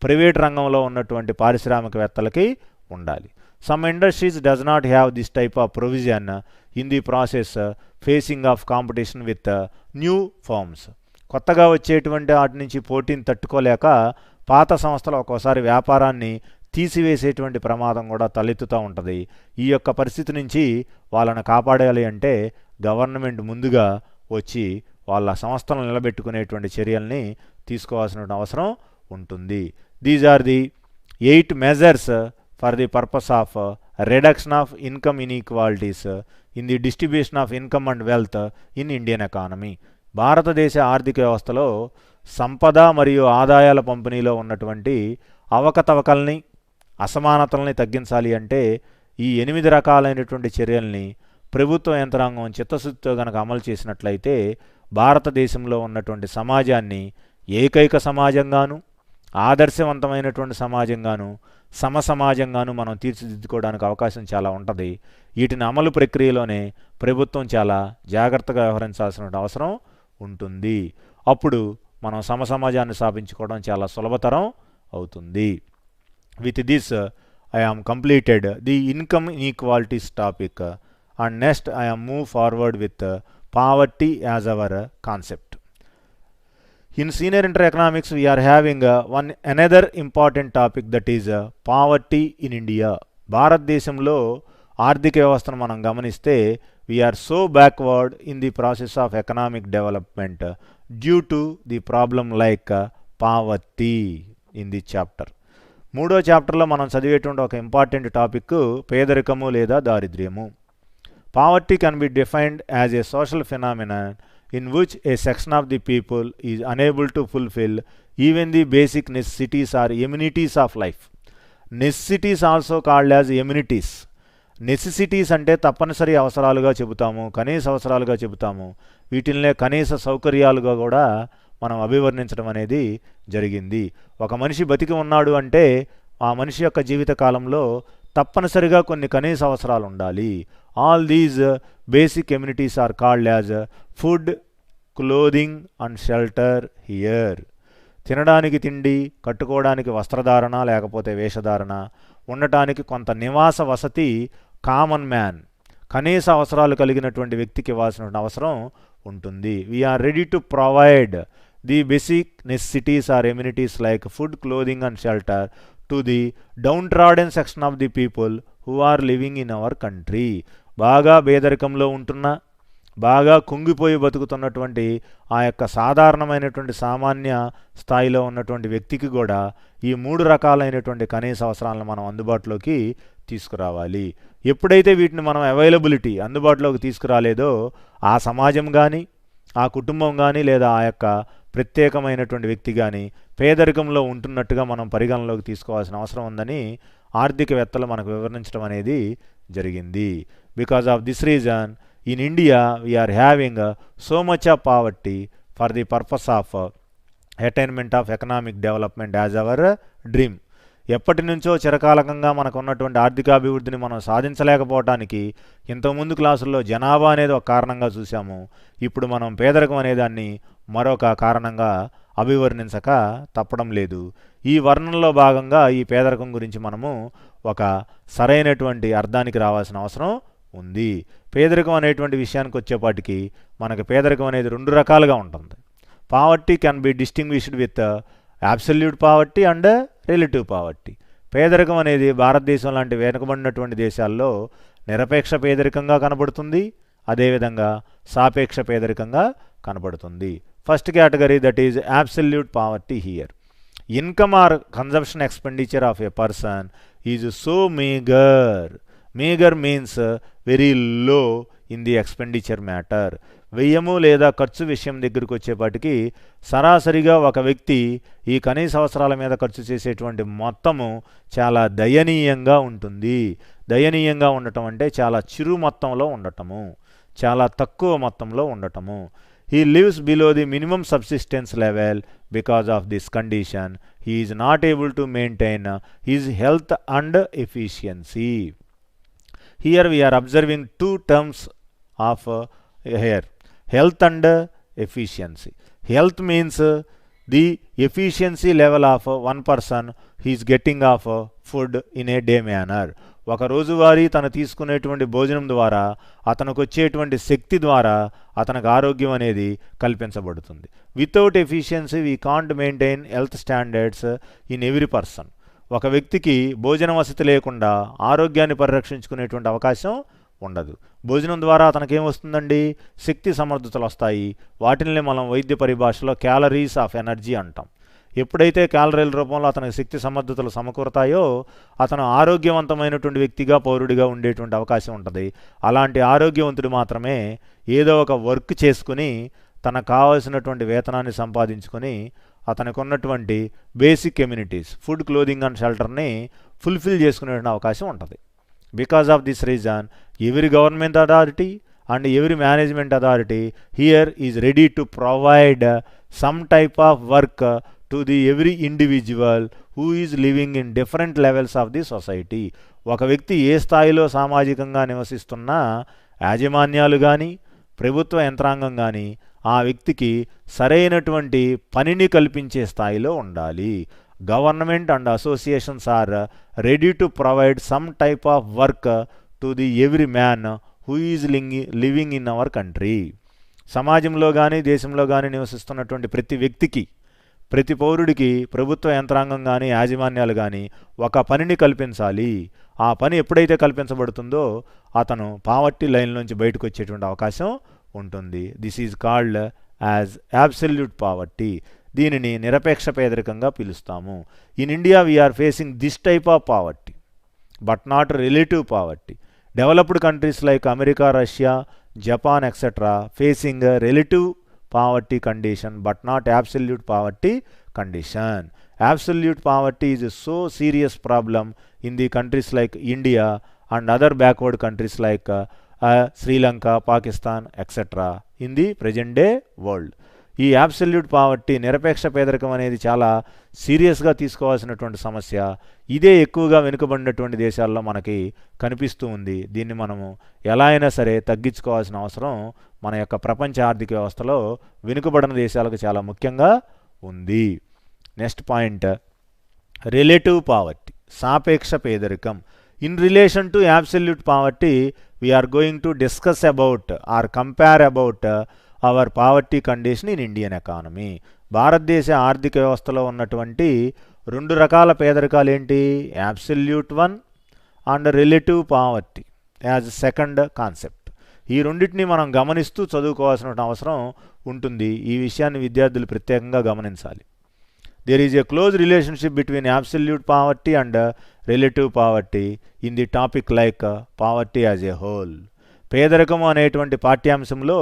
ప్రైవేట్ రంగంలో ఉన్నటువంటి పారిశ్రామికవేత్తలకి ఉండాలి. Some industries does not have this type of provision in the process facing of competition with new firms. కొత్తగా వచ్చేటువంటి వాటి నుంచి పోటీని తట్టుకోలేక పాత సంస్థలు ఒక్కోసారి వ్యాపారాన్ని తీసివేసేటువంటి ప్రమాదం కూడా తలెత్తుతూ ఉంటుంది. ఈ యొక్క పరిస్థితి నుంచి వాళ్ళని కాపాడాలి అంటే గవర్నమెంట్ ముందుగా వచ్చి వాళ్ళ సంస్థలను నిలబెట్టుకునేటువంటి చర్యల్ని తీసుకోవాల్సిన అవసరం ఉంటుంది. These are the 8 measures for the purpose of reduction of income inequalities in the distribution of income and wealth in Indian economy. భారతదేశ ఆర్థిక వ్యవస్థలో సంపద మరియు ఆదాయాల పంపిణీలో ఉన్నటువంటి అవకతవకల్ని, అసమానతల్ని తగ్గించాలి అంటే ఈ 8 రకాలైనటువంటి చర్యల్ని ప్రభుత్వ యంత్రాంగం చిత్తశుద్ధితో కనుక అమలు చేసినట్లయితే భారతదేశంలో ఉన్నటువంటి సమాజాన్ని ఏకైక సమాజంగాను, ఆదర్శవంతమైనటువంటి సమాజంగాను, సమసమాజంగాను మనం తీర్చిదిద్దుకోవడానికి అవకాశం చాలా ఉంటుంది. వీటిని అమలు ప్రక్రియలోనే ప్రభుత్వం చాలా జాగ్రత్తగా వ్యవహరించాల్సిన అవసరం ఉంటుంది. అప్పుడు మనం సమసమాజాన్ని స్థాపించుకోవడం చాలా సులభతరం అవుతుంది. With this, I am completed the income inequalities topic, and next I am move forward with poverty as our concept. In senior inter economics, we are having another important topic, that is poverty in India. భారతదేశంలో ఆర్థిక వ్యవస్థను మనం గమనిస్తే we are so backward in the process of economic development due to the problem like poverty in the chapter. 3వ చాప్టర్లో మనం చదివేటువంటి ఒక ఇంపార్టెంట్ టాపిక్ పేదరికము లేదా దారిద్ర్యము. Poverty can be defined as a social phenomenon in which a section of the people is unable to fulfil even the basic necessities or amenities of life. Necessities also called as amenities. Necessities అంటే తప్పనిసరి అవసరాలుగా చెబుతాము, కనీస అవసరాలుగా చెబుతాము. వీటిల్నే కనీస సౌకర్యాలుగా కూడా మనం అభివర్ణించడం అనేది జరిగింది. ఒక మనిషి బతికి ఉన్నాడు అంటే ఆ మనిషి యొక్క జీవిత కాలంలో తప్పనిసరిగా కొన్ని కనీస అవసరాలు ఉండాలి. All these basic amenities are called as food, clothing and shelter here. తినడానికి తిండి, కట్టుకోవడానికి వస్త్రధారణ లేకపోతే వేషధారణ, ఉండటానికి కొంత నివాస వసతి కామన్ మ్యాన్, కనీస అవసరాలు కలిగినటువంటి వ్యక్తికి ఇవ్వాల్సిన అవసరం ఉంటుంది. We are ready to provide the basic necessities or amenities like food, clothing and shelter to the downtrodden section of the people who are living in our country. బాగా పేదరికంలో ఉంటున్న, బాగా కుంగిపోయి బతుకుతున్నటువంటి ఆ యొక్క సాధారణమైనటువంటి సామాన్య స్థాయిలో ఉన్నటువంటి వ్యక్తికి కూడా ఈ 3 రకాలైనటువంటి కనీస అవసరాలను మనం అందుబాటులోకి తీసుకురావాలి. ఎప్పుడైతే వీటిని మనం అవైలబిలిటీ అందుబాటులోకి తీసుకురాలేదో ఆ సమాజం కానీ, ఆ కుటుంబం కానీ, లేదా ఆ యొక్క ప్రత్యేకమైనటువంటి వ్యక్తి కానీ పేదరికంలో ఉంటున్నట్టుగా మనం పరిగణలోకి తీసుకోవాల్సిన అవసరం ఉందని ఆర్థికవేత్తలు మనకు వివరించడం అనేది జరిగింది. Because of this reason in India we are having so much of poverty for the purpose of attainment of economic development as our dream. ఎప్పటి నుంచో చిరకాలకంగా మనకు ఉన్నటువంటి ఆర్థికాభివృద్ధిని మనం సాధించలేకపోవటానికి ఇంతకుముందు క్లాసుల్లో జనాభా అనేది ఒక కారణంగా చూసాము. ఇప్పుడు మనం పేదరికం అనేదాన్ని మరొక కారణంగా అభివర్ణించక తప్పడం లేదు. ఈ వర్ణనలో భాగంగా ఈ పేదరికం గురించి మనము ఒక సరైనటువంటి అర్థానికి రావాల్సిన అవసరం ఉంది. పేదరికం అనేటువంటి విషయానికి వచ్చేపాటికి మనకు పేదరికం అనేది 2 రకాలుగా ఉంటుంది. Poverty can B distinguished with absolute poverty and relative poverty. పేదరికం అనేది భారతదేశం లాంటి వెనుకబడినటువంటి దేశాల్లో నిరపేక్ష పేదరికంగా కనబడుతుంది, అదేవిధంగా సాపేక్ష పేదరికంగా కనబడుతుంది. First category that is absolute poverty. Here income or consumption expenditure of a person is so meagre. Meagre means very low in the expenditure matter. వ్యయము లేదా ఖర్చు విషయం దగ్గరికి వచ్చేపాటికి సరాసరిగా ఒక వ్యక్తి ఈ కనీస అవసరాల మీద ఖర్చు చేసేటువంటి మొత్తము చాలా దయనీయంగా ఉంటుంది. దయనీయంగా ఉండటం అంటే చాలా చిరు మొత్తంలో ఉండటము, చాలా తక్కువ మొత్తంలో ఉండటము. He lives below the minimum subsistence level. Because of this condition, he is not able to maintain his health and efficiency. Here we are observing 2 terms of here, health and efficiency. Health means the efficiency level of one person he is getting of food in a day manner. ఒక రోజువారీ తను తీసుకునేటువంటి భోజనం ద్వారా అతనికి వచ్చేటువంటి శక్తి ద్వారా అతనికి ఆరోగ్యం అనేది కల్పించబడుతుంది. Without efficiency we can't maintain health standards in every person. ఒక వ్యక్తికి భోజన వసతి లేకుండా ఆరోగ్యాన్ని పరిరక్షించుకునేటువంటి అవకాశం ఉండదు. భోజనం ద్వారా అతనికి ఏమొస్తుందండి? శక్తి సమర్థతలు వస్తాయి. వాటిని మనం వైద్య పరిభాషలో క్యాలరీస్ ఆఫ్ ఎనర్జీ అంటాం. ఎప్పుడైతే క్యాలరీల రూపంలో అతనికి శక్తి సమర్థతలు సమకూరతాయో అతను ఆరోగ్యవంతమైనటువంటి వ్యక్తిగా, పౌరుడిగా ఉండేటువంటి అవకాశం ఉంటుంది. అలాంటి ఆరోగ్యవంతుడు మాత్రమే ఏదో ఒక వర్క్ చేసుకుని తనకు కావాల్సినటువంటి వేతనాన్ని సంపాదించుకొని అతనికి ఉన్నటువంటి basic amenities, food, clothing and షెల్టర్ని ఫుల్ఫిల్ చేసుకునే అవకాశం ఉంటుంది. Because of this reason every government authority and every management authority here is ready to provide some type of work to the every individual who is living in different levels of the society. ఒక వ్యక్తి ఏ స్థాయిలో సామాజికంగా నివసిస్తున్నా యాజమాన్యాలు కానీ, ప్రభుత్వ యంత్రాంగం కానీ ఆ వ్యక్తికి సరైనటువంటి పనిని కల్పించే స్థాయిలో ఉండాలి. Government and associations are ready to provide some type of work to the every man who is living in our country. సమాజంలో కానీ, దేశంలో కానీ నివసిస్తున్నటువంటి ప్రతి వ్యక్తికి, ప్రతి పౌరుడికి ప్రభుత్వ యంత్రాంగం కానీ, యాజమాన్యాలు కానీ ఒక పనిని కల్పించాలి. ఆ పని ఎప్పుడైతే కల్పించబడుతుందో అతను పావర్టీ లైన్ నుంచి బయటకు వచ్చేటువంటి అవకాశం ఉంటుంది. This is called as absolute poverty. దీనిని నిరపేక్ష పేదరికంగా పిలుస్తాము. In India we are facing this type of poverty but not relative poverty. Developed countries like America, Russia, Japan, etc. facing a relative poverty condition but not absolute poverty condition. Absolute poverty is a so serious problem in the countries like India and other backward countries like Sri Lanka, Pakistan, etc. in the present day world. ఈ absolute poverty, నిరపేక్ష పేదరికం అనేది చాలా సీరియస్గా తీసుకోవాల్సినటువంటి సమస్య. ఇదే ఎక్కువగా వెనుకబడినటువంటి దేశాల్లో మనకి కనిపిస్తూ ఉంది. దీన్ని మనము ఎలా అయినా సరే తగ్గించుకోవాల్సిన అవసరం మన యొక్క ప్రపంచ ఆర్థిక వ్యవస్థలో వెనుకబడిన దేశాలకు చాలా ముఖ్యంగా ఉంది. నెక్స్ట్ పాయింట్, రిలేటివ్ పావర్టీ, సాపేక్ష పేదరికం. In relation to absolute poverty we are going to discuss about or compare about our poverty condition in Indian economy. భారతదేశ ఆర్థిక వ్యవస్థలో ఉన్నటువంటి 2 రకాల పేదరికాలు ఏంటి? Absolute one and relative poverty. As second concept. ఈ రెండింటిని మనం గమనిస్తూ చదువుకోవాల్సిన అవసరం ఉంటుంది. ఈ విషయాన్ని విద్యార్థులు ప్రత్యేకంగా గమనించాలి. There is a close relationship between absolute poverty and relative poverty in the topic like poverty as a whole. పేదరికము అనేటువంటి పాఠ్యాంశంలో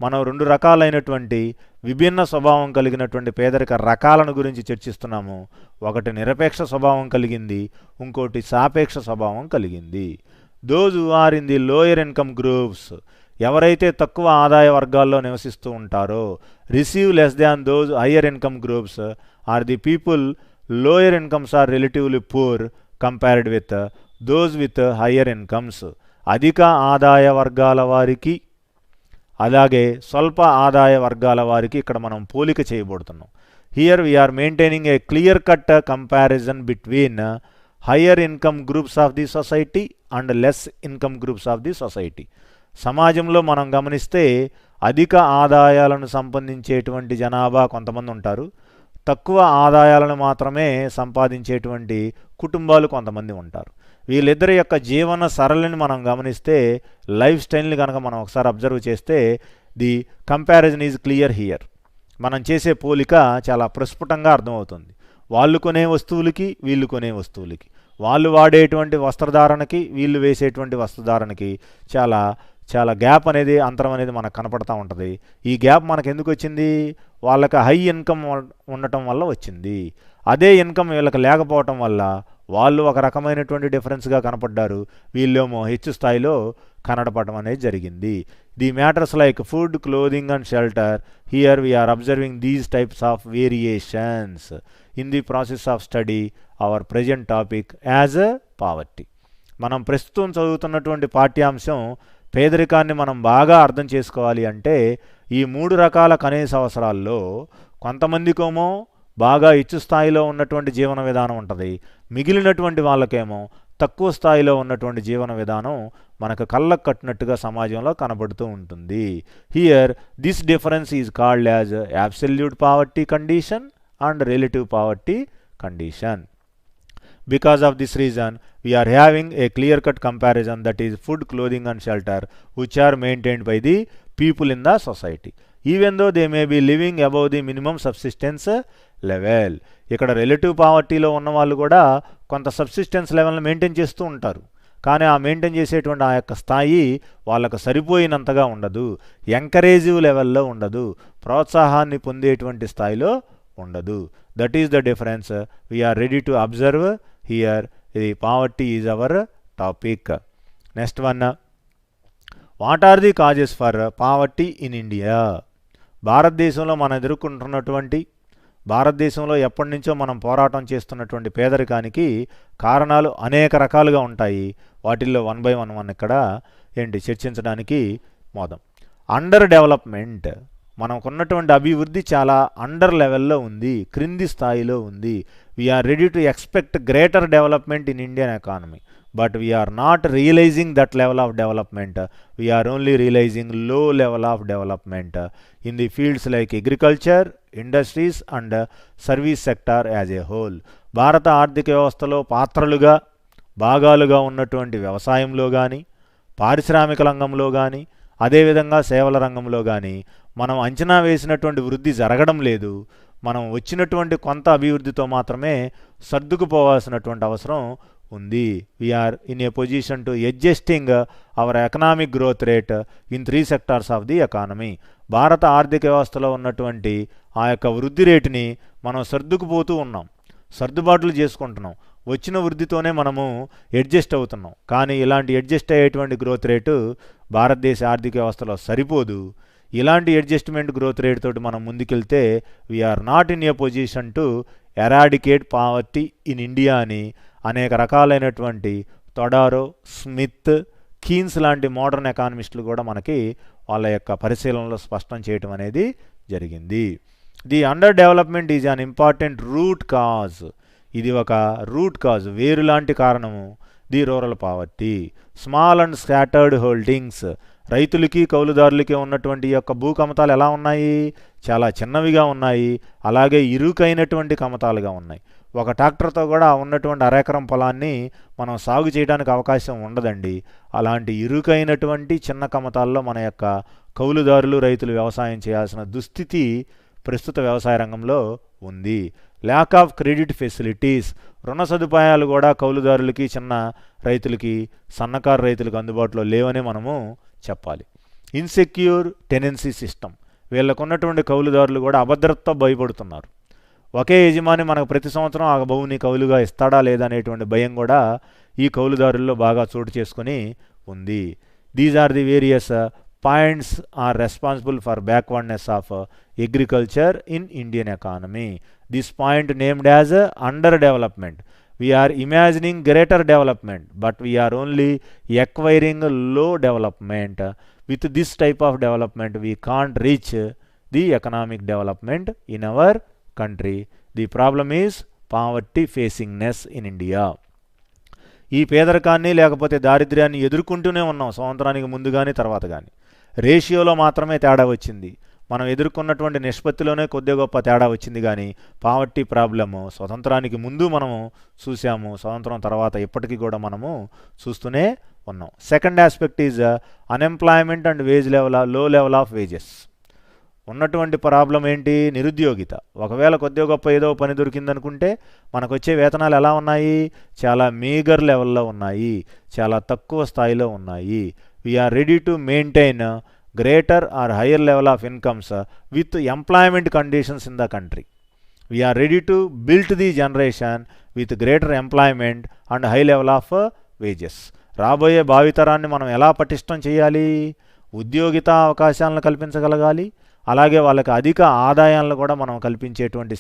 మనం రెండు రకాలైనటువంటి విభిన్న స్వభావం కలిగినటువంటి పేదరిక రకాలను గురించి చర్చిస్తున్నాము. ఒకటి నిరపేక్ష స్వభావం కలిగింది, ఇంకోటి సాపేక్ష స్వభావం కలిగింది. Those who are in the lower income groups, ఎవరైతే తక్కువ ఆదాయ వర్గాల్లో నివసిస్తూ ఉంటారో, receive less than those higher income groups or the people lower incomes are relatively poor compared with those with higher incomes. అధిక ఆదాయ వర్గాల వారికి అలాగే స్వల్ప ఆదాయ వర్గాల వారికి ఇక్కడ మనం పోలిక చేయబడుతున్నాం. Here we are maintaining a clear cut comparison between higher income groups of the society and less income groups of the society. సమాజంలో మనం గమనిస్తే అధిక ఆదాయాలను సంపాదించేటువంటి జనాభా కొంతమంది ఉంటారు, తక్కువ ఆదాయాలను మాత్రమే సంపాదించేటువంటి కుటుంబాలు కొంతమంది ఉంటారు. వీళ్ళిద్దరి యొక్క జీవన సరళిని మనం గమనిస్తే, లైఫ్ స్టైల్ని కనుక మనం ఒకసారి అబ్జర్వ్ చేస్తే the comparison is clear here. మనం చేసే పోలిక చాలా ప్రస్ఫుటంగా అర్థమవుతుంది. వాళ్ళు కొనే వస్తువులకి వీళ్ళు కొనే వస్తువులకి, వాళ్ళు వాడేటువంటి వస్త్రధారణకి వీళ్ళు వేసేటువంటి వస్త్రధారణకి చాలా చాలా గ్యాప్ అనేది, అంతరం అనేది మనకు కనపడతా ఉంటుంది. ఈ గ్యాప్ మనకు ఎందుకు వచ్చింది? వాళ్ళకి హై ఇన్కమ్ ఉండటం వల్ల వచ్చింది. అదే ఇన్కమ్ వీళ్ళకి లేకపోవటం వల్ల వాళ్ళు ఒక రకమైనటువంటి డిఫరెన్స్గా కనపడ్డారు, వీళ్ళేమో హెచ్చు స్థాయిలో కనపడటం అనేది జరిగింది. The matters like food, clothing and shelter, here we are observing these types of variations in the process of study our present topic as poverty. మనం ప్రస్తుతం చదువుతున్నటువంటి పాఠ్యాంశం పేదరికాన్ని మనం బాగా అర్థం చేసుకోవాలి అంటే ఈ మూడు రకాల కనీస అవసరాల్లో కొంతమందికేమో బాగా ఇచ్చు స్థాయిలో ఉన్నటువంటి జీవన విధానం ఉంటుంది, మిగిలినటువంటి వాళ్ళకేమో తక్కువ స్థాయిలో ఉన్నటువంటి జీవన విధానం మనకు కళ్ళకు కట్టినట్టుగా సమాజంలో కనబడుతూ ఉంటుంది. Here this difference is called as absolute poverty condition and relative poverty condition. Because of this reason, we are having a clear-cut comparison, that is food, clothing and shelter, which are maintained by the people in the society, even though they may be living above the minimum subsistence level. ఇక్కడ relative పావర్టీలో ఉన్న వాళ్ళు కూడా కొంత subsistence లెవెల్ని maintain చేస్తూ ఉంటారు, కానీ ఆ మెయింటైన్ చేసేటువంటి ఆ యొక్క స్థాయి వాళ్ళకు సరిపోయినంతగా ఉండదు, ఎంకరేజివ్ లెవెల్లో ఉండదు, ప్రోత్సాహాన్ని పొందేటువంటి స్థాయిలో ఉండదు. That is the difference we are ready to observe here. The poverty is our topic. Next one, what are the causes for poverty in India? భారతదేశంలో మనం ఎదుర్కొంటున్నటువంటి, భారతదేశంలో ఎప్పటి నుంచో మనం పోరాటం చేస్తున్నటువంటి పేదరికానికి కారణాలు అనేక రకాలుగా ఉంటాయి. వాటిల్లో 1 by 1 ఇక్కడ చర్చించడానికి మోదం. అండర్ డెవలప్మెంట్, మనకున్నటువంటి అభివృద్ధి చాలా అండర్ లెవెల్లో ఉంది, క్రింది స్థాయిలో ఉంది. We are ready to expect greater development in Indian economy, but we are not realising that level of development. We are only realising low level of development in the fields like agriculture, industries and service sector as a whole. భారత ఆర్థిక వ్యవస్థలో పాత్రలుగా భాగాలుగా ఉన్నటువంటి వ్యవసాయంలో కానీ, పారిశ్రామిక రంగంలో కానీ, అదేవిధంగా సేవల రంగంలో కానీ మనం అంచనా వేసినటువంటి వృద్ధి జరగడం లేదు. మనం వచ్చినటువంటి కొంత అభివృద్ధితో మాత్రమే సర్దుకుపోవాల్సినటువంటి అవసరం ఉంది. We are in a position to adjusting our economic growth rate in 3 sectors of the economy. భారత ఆర్థిక వ్యవస్థలో ఉన్నటువంటి ఆ యొక్క వృద్ధి రేటుని మనం సర్దుకుపోతూ ఉన్నాం, సర్దుబాట్లు చేసుకుంటున్నాం. వచ్చిన వృద్ధితోనే మనము అడ్జస్ట్ అవుతున్నాం, కానీ ఇలాంటి అడ్జస్ట్ అయ్యేటువంటి గ్రోత్ రేటు భారతదేశ ఆర్థిక వ్యవస్థలో సరిపోదు. ఇలాంటి అడ్జస్ట్మెంట్ గ్రోత్ రేట్ తోటి మనం ముందుకెళ్తే we are not in a position to eradicate poverty in India అని అనేక రకాలైనటువంటి తొడారో, స్మిత్, కీన్స్ లాంటి మోడర్న్ ఎకానమిస్టులు కూడా మనకి వాళ్ళ యొక్క పరిశీలనలో స్పష్టం చేయటం అనేది జరిగింది. The under development is an important root cause. ఇది ఒక రూట్ కాజ్, వేరు లాంటి కారణము. The rural poverty. Small and scattered holdings, రైతులకి కౌలుదారులకి ఉన్నటువంటి యొక్క భూ కమతాలు ఎలా ఉన్నాయి? చాలా చిన్నవిగా ఉన్నాయి, అలాగే ఇరుకైనటువంటి కమతాలుగా ఉన్నాయి. ఒక ట్రాక్టర్తో కూడా ఉన్నటువంటి అరెకరం పొలాన్ని మనం సాగు చేయడానికి అవకాశం ఉండదండి. అలాంటి ఇరుకైనటువంటి చిన్న కమతాల్లో మన యొక్క కౌలుదారులు రైతులు వ్యవసాయం చేయాల్సిన దుస్థితి ప్రస్తుత వ్యవసాయ రంగంలో ఉంది. ల్యాక్ ఆఫ్ క్రెడిట్ ఫెసిలిటీస్, రుణ సదుపాయాలు కూడా కౌలుదారులకి చిన్న రైతులకి సన్నకారు రైతులకు అందుబాటులో లేవని మనము చెప్పాలి. ఇన్సెక్యూర్ టెనెన్సీ సిస్టమ్, వీళ్ళకు ఉన్నటువంటి కౌలుదారులు కూడా అభద్రతతో భయపడుతున్నారు. ఒకే యజమాని మనకు ప్రతి సంవత్సరం ఆ భూమిని కౌలుగా ఇస్తాడా లేదా అనేటువంటి భయం కూడా ఈ కౌలుదారుల్లో బాగా చోటు చేసుకొని ఉంది. These are the various points are responsible for backwardness of agriculture in Indian economy. This point named as under development. We are imagining greater development, but we are only acquiring low development. With this type of development, we can't reach the economic development in our country. The problem is poverty facingness in India. ఈ పేదరికాన్ని లేకపోతే దారిద్ర్యాన్ని ఎదుర్కొంటూనే ఉన్నాం, సంవత్సరానికి ముందు కానీ తర్వాత కానీ. రేషియోలో మాత్రమే తేడా వచ్చింది, మనం ఎదుర్కొన్నటువంటి నిష్పత్తిలోనే కొద్దిగా గొప్ప తేడా వచ్చింది. కానీ పావర్టీ ప్రాబ్లము స్వతంత్రానికి ముందు మనము చూసాము, స్వతంత్రం తర్వాత ఇప్పటికీ కూడా మనము చూస్తూనే ఉన్నాం. Second aspect is unemployment and wage level, low level of wages. ఉన్నటువంటి ప్రాబ్లం ఏంటి? నిరుద్యోగిత. ఒకవేళ కొద్దిగా గొప్ప ఏదో పని దొరికిందనుకుంటే మనకు వచ్చే వేతనాలు ఎలా ఉన్నాయి? చాలా మీగర్ లెవెల్లో ఉన్నాయి, చాలా తక్కువ స్థాయిలో ఉన్నాయి. We are ready to maintain greater or higher level of incomes with employment conditions in the country. We are ready to build the generation with greater employment and high level of wages. రాబోయే భావితరాన్ని మనం ఎలా పటిష్టం చేయాలి? ఉద్యోగిత అవకాశాలను కల్పించగలగాలి, అలాగే వాళ్ళకి అధిక ఆదాయాలను కూడా మనం కల్పించేటువంటి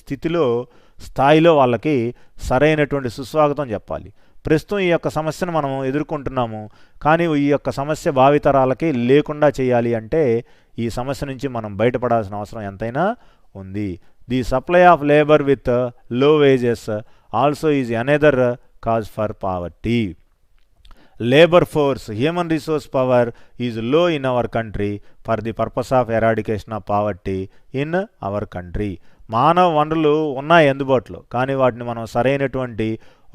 స్థాయిలో వాళ్ళకి సరైనటువంటి సుస్వాగతం చెప్పాలి. ప్రస్తుతం ఈ యొక్క సమస్యను మనం ఎదుర్కొంటున్నాము, కానీ ఈ యొక్క సమస్య భావితరాలకి లేకుండా చేయాలి అంటే ఈ సమస్య నుంచి మనం బయటపడాల్సిన అవసరం ఎంతైనా ఉంది. The supply of labour with లో wages also is another cause for poverty. Labour force, human resource power is low in our country for the purpose of eradication of poverty in our country. మానవ వనరులు ఉన్నాయి అందుబాటులో, కానీ వాటిని మనం సరైనటువంటి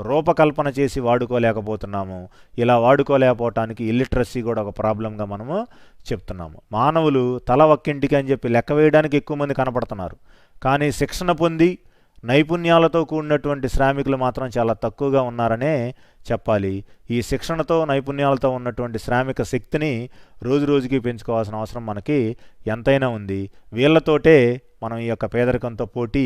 రూపకల్పన చేసి వాడుకోలేకపోతున్నాము. ఇలా వాడుకోలేకపోవటానికి ఇల్లిటరసీ కూడా ఒక ప్రాబ్లంగా మనము చెప్తున్నాము. మానవులు తల ఒక్కింటికి అని చెప్పి లెక్క వేయడానికి ఎక్కువ మంది కనపడుతున్నారు, కానీ శిక్షణ పొంది నైపుణ్యాలతో కూడినటువంటి శ్రామికులు మాత్రం చాలా తక్కువగా ఉన్నారనే చెప్పాలి. ఈ శిక్షణతో నైపుణ్యాలతో ఉన్నటువంటి శ్రామిక శక్తిని రోజు రోజుకి పెంచుకోవాల్సిన అవసరం మనకి ఎంతైనా ఉంది. వీళ్ళతోటే మనం ఈ యొక్క పేదరికంతో పోటీ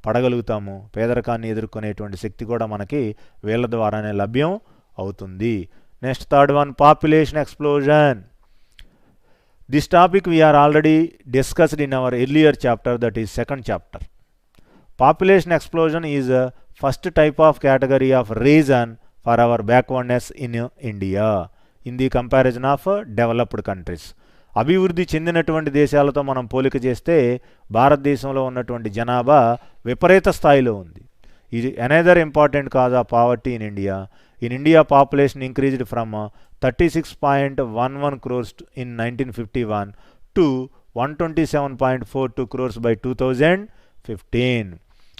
పడగలుగుతాము. పేదరికాన్ని ఎదుర్కొనేటువంటి శక్తి కూడా మనకి వీళ్ళ ద్వారానే లభ్యం అవుతుంది. Next third one, population explosion. This topic we are already discussed in our earlier chapter, that is second chapter. Population explosion is a first type of category of reason for our backwardness in India in the comparison of developed countries. అభివృద్ధి చెందినటువంటి దేశాలతో మనం పోలిక చేస్తే భారతదేశంలో ఉన్నటువంటి జనాభా విపరీత స్థాయిలో ఉంది. ఇది another important cause of poverty in India. In India population increased from 36.11 crores in 1951 to 127.42 crores by 2015.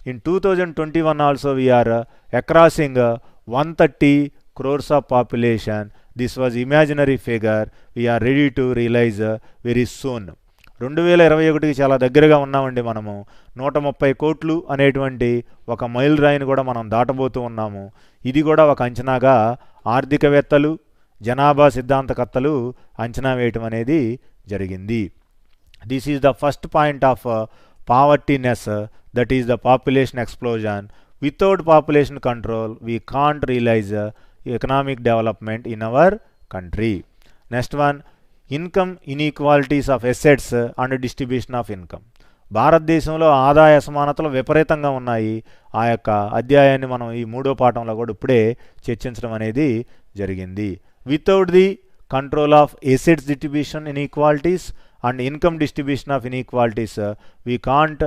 In 2021 also we are crossing 130 crores of population. This was imaginary figure. We are ready to realize very soon. 2021కి చాలా దగ్గరగా ఉన్నామండి. మనము 130 కోట్లు అనేటువంటి ఒక mile రాయిని కూడా మనం దాటబోతూ ఉన్నాము. ఇది కూడా ఒక అంచనాగా ఆర్థికవేత్తలు, జనాభా సిద్ధాంతకర్తలు అంచనా వేయటం అనేది జరిగింది. This is the first point of povertyness, that is the population explosion. Without population control, we can't realize economic development in our country. Next one, income inequalities of assets and distribution of income. భారతదేశంలో ఆదాయ అసమానతలు విపరీతంగా ఉన్నాయి. ఆ యొక్క అధ్యాయాన్ని మనం ఈ 3వ పాఠంలో కూడా ఇప్పుడే చర్చించడం అనేది జరిగింది. Without the control of assets distribution inequalities and income distribution of inequalities, we can't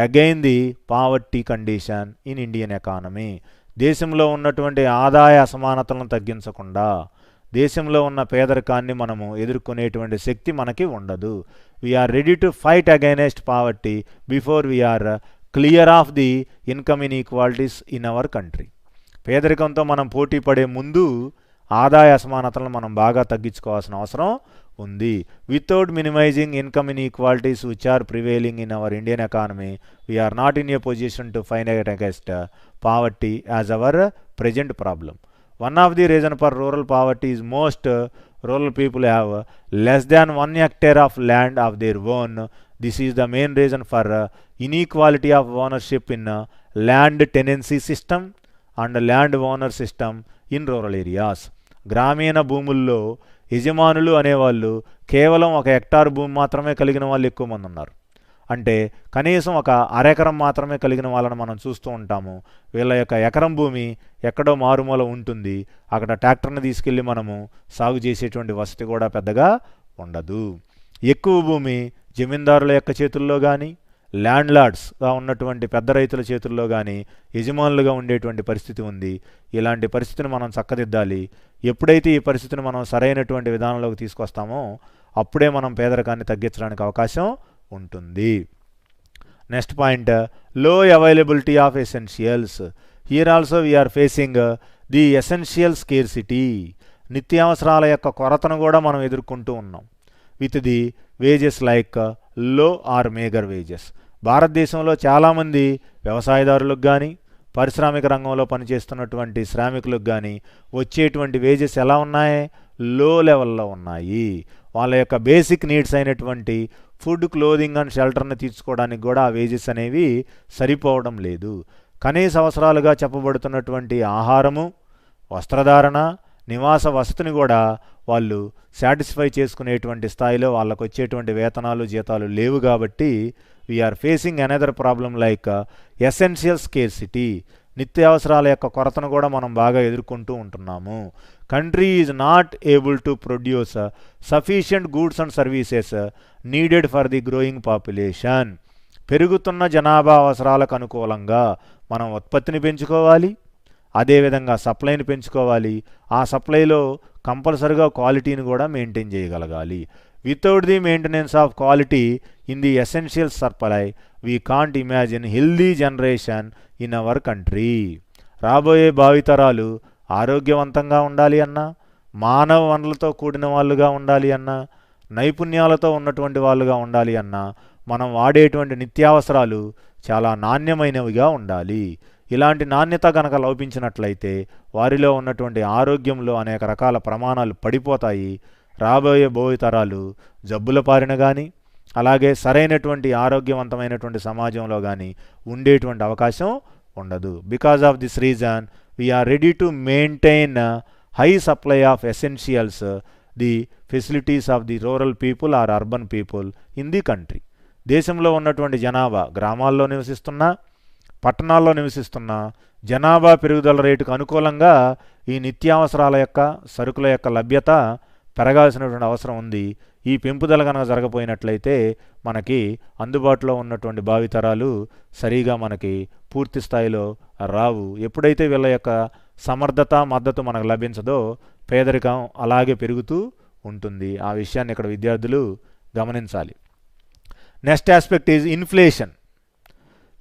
again the poverty condition in Indian economy. దేశంలో ఉన్నటువంటి ఆదాయ అసమానతలను తగ్గించకుండా దేశంలో ఉన్న పేదరికాన్ని మనము ఎదుర్కొనేటువంటి శక్తి మనకి ఉండదు. We are ready to fight against poverty before we are clear of the income inequalities in our country. పేదరికంతో మనం పోటీ పడే ముందు ఆదాయ అసమానతలను మనం బాగా తగ్గించుకోవాల్సిన అవసరం ఉంది. Without minimizing income inequalities which are prevailing in our Indian economy we are not in a position to fight against poverty as our present problem. One of the reason for rural poverty is most rural people have less than 1 hectare of land of their own. This is the main reason for inequality of ownership in land tenancy system and land owner system in rural areas. గ్రామీణ భూముల్లో యజమానులు అనేవాళ్ళు కేవలం 1 hectare భూమి మాత్రమే కలిగిన వాళ్ళు ఎక్కువ మంది ఉన్నారు. అంటే కనీసం ఒక అరెకరం మాత్రమే కలిగిన వాళ్ళని మనం చూస్తూ ఉంటాము. వీళ్ళ యొక్క ఎకరం భూమి ఎక్కడో మారుమూల ఉంటుంది. అక్కడ ట్రాక్టర్ని తీసుకెళ్ళి మనము సాగు చేసేటువంటి వసతి కూడా పెద్దగా ఉండదు. ఎక్కువ భూమి జమీందారుల యొక్క చేతుల్లో కానీ ల్యాండ్ లార్డ్స్గా ఉన్నటువంటి పెద్ద రైతుల చేతుల్లో కానీ యజమానులుగా ఉండేటువంటి పరిస్థితి ఉంది. ఇలాంటి పరిస్థితిని మనం చక్కదిద్దాలి. ఎప్పుడైతే ఈ పరిస్థితిని మనం సరైనటువంటి విధానంలోకి తీసుకొస్తామో అప్పుడే మనం పేదరికాన్ని తగ్గించడానికి అవకాశం ఉంటుంది. Next point, low availability of essentials. Here also we are facing the essential scarcity. నిత్యావసరాల యొక్క కొరతను కూడా మనం ఎదుర్కొంటూ ఉన్నాం. With the wages like low or meagre wages. భారతదేశంలో చాలామంది వ్యవసాయదారులకు కానీ పారిశ్రామిక రంగంలో పనిచేస్తున్నటువంటి శ్రామికులకు కానీ వచ్చేటువంటి వేజెస్ ఎలా ఉన్నాయి? లో లెవెల్లో ఉన్నాయి. వాళ్ళ యొక్క బేసిక్ నీడ్స్ అయినటువంటి ఫుడ్, క్లోదింగ్ అండ్ షెల్టర్ని తీర్చుకోవడానికి కూడా ఆ వేజెస్ అనేవి సరిపోవడం లేదు. కనీస అవసరాలుగా చెప్పబడుతున్నటువంటి ఆహారము, వస్త్రధారణ, నివాస వసతిని కూడా వాళ్ళు సాటిస్ఫై చేసుకునేటువంటి స్థాయిలో వాళ్ళకు వచ్చేటువంటి వేతనాలు, జీతాలు లేవు. కాబట్టి we are facing another problem like essential scarcity. నిత్యావసరాల యొక్క కొరతను కూడా మనం బాగా ఎదుర్కొంటూ ఉంటున్నాము. Country is not able to produce sufficient goods and services needed for the growing population. పెరుగుతున్న జనాభా అవసరాలకు అనుకూలంగా మనం ఉత్పత్తిని పెంచుకోవాలి, అదేవిధంగా సప్లైని పెంచుకోవాలి. ఆ సప్లైలో కంపల్సరిగా క్వాలిటీని కూడా మెయింటైన్ చేయగలగాలి. Without the maintenance of quality in the essential supply we can't imagine healthy generation in our country. రాబోయే భావితరాలు ఆరోగ్యవంతంగా ఉండాలి అన్నా, మానవ వనరులతో కూడిన వాళ్ళుగా ఉండాలి అన్నా, నైపుణ్యాలతో ఉన్నటువంటి వాళ్ళుగా ఉండాలి అన్నా మనం వాడేటువంటి నిత్యావసరాలు చాలా నాణ్యమైనవిగా ఉండాలి. ఇలాంటి నాణ్యత కనుక లోపించినట్లయితే వారిలో ఉన్నటువంటి ఆరోగ్యంలో అనేక రకాల ప్రమాణాలు పడిపోతాయి. రాబోయే భావితరాలు జబ్బుల పారిన కానీ అలాగే సరైనటువంటి ఆరోగ్యవంతమైనటువంటి సమాజంలో కానీ ఉండేటువంటి అవకాశం ఉండదు. Because of this reason we are ready to maintain high supply of essentials the facilities of the rural people or urban people in the country. దేశంలో ఉన్నటువంటి జనాభా గ్రామాల్లో నివసిస్తున్నా, పట్టణాల్లో నివసిస్తున్న జనాభా పెరుగుదల రేటుకు అనుకూలంగా ఈ నిత్యావసరాల యొక్క సరుకుల యొక్క లభ్యత పెరగాల్సినటువంటి అవసరం ఉంది. ఈ పెంపుదల కనుక జరగపోయినట్లయితే మనకి అందుబాటులో ఉన్నటువంటి భావితరాలు సరిగా మనకి పూర్తి స్థాయిలో రావు. ఎప్పుడైతే వీళ్ళ యొక్క సమర్థత, మద్దతు మనకు లభించదో పేదరికం అలాగే పెరుగుతూ ఉంటుంది. ఆ విషయాన్ని ఇక్కడ విద్యార్థులు గమనించాలి. Next aspect is inflation.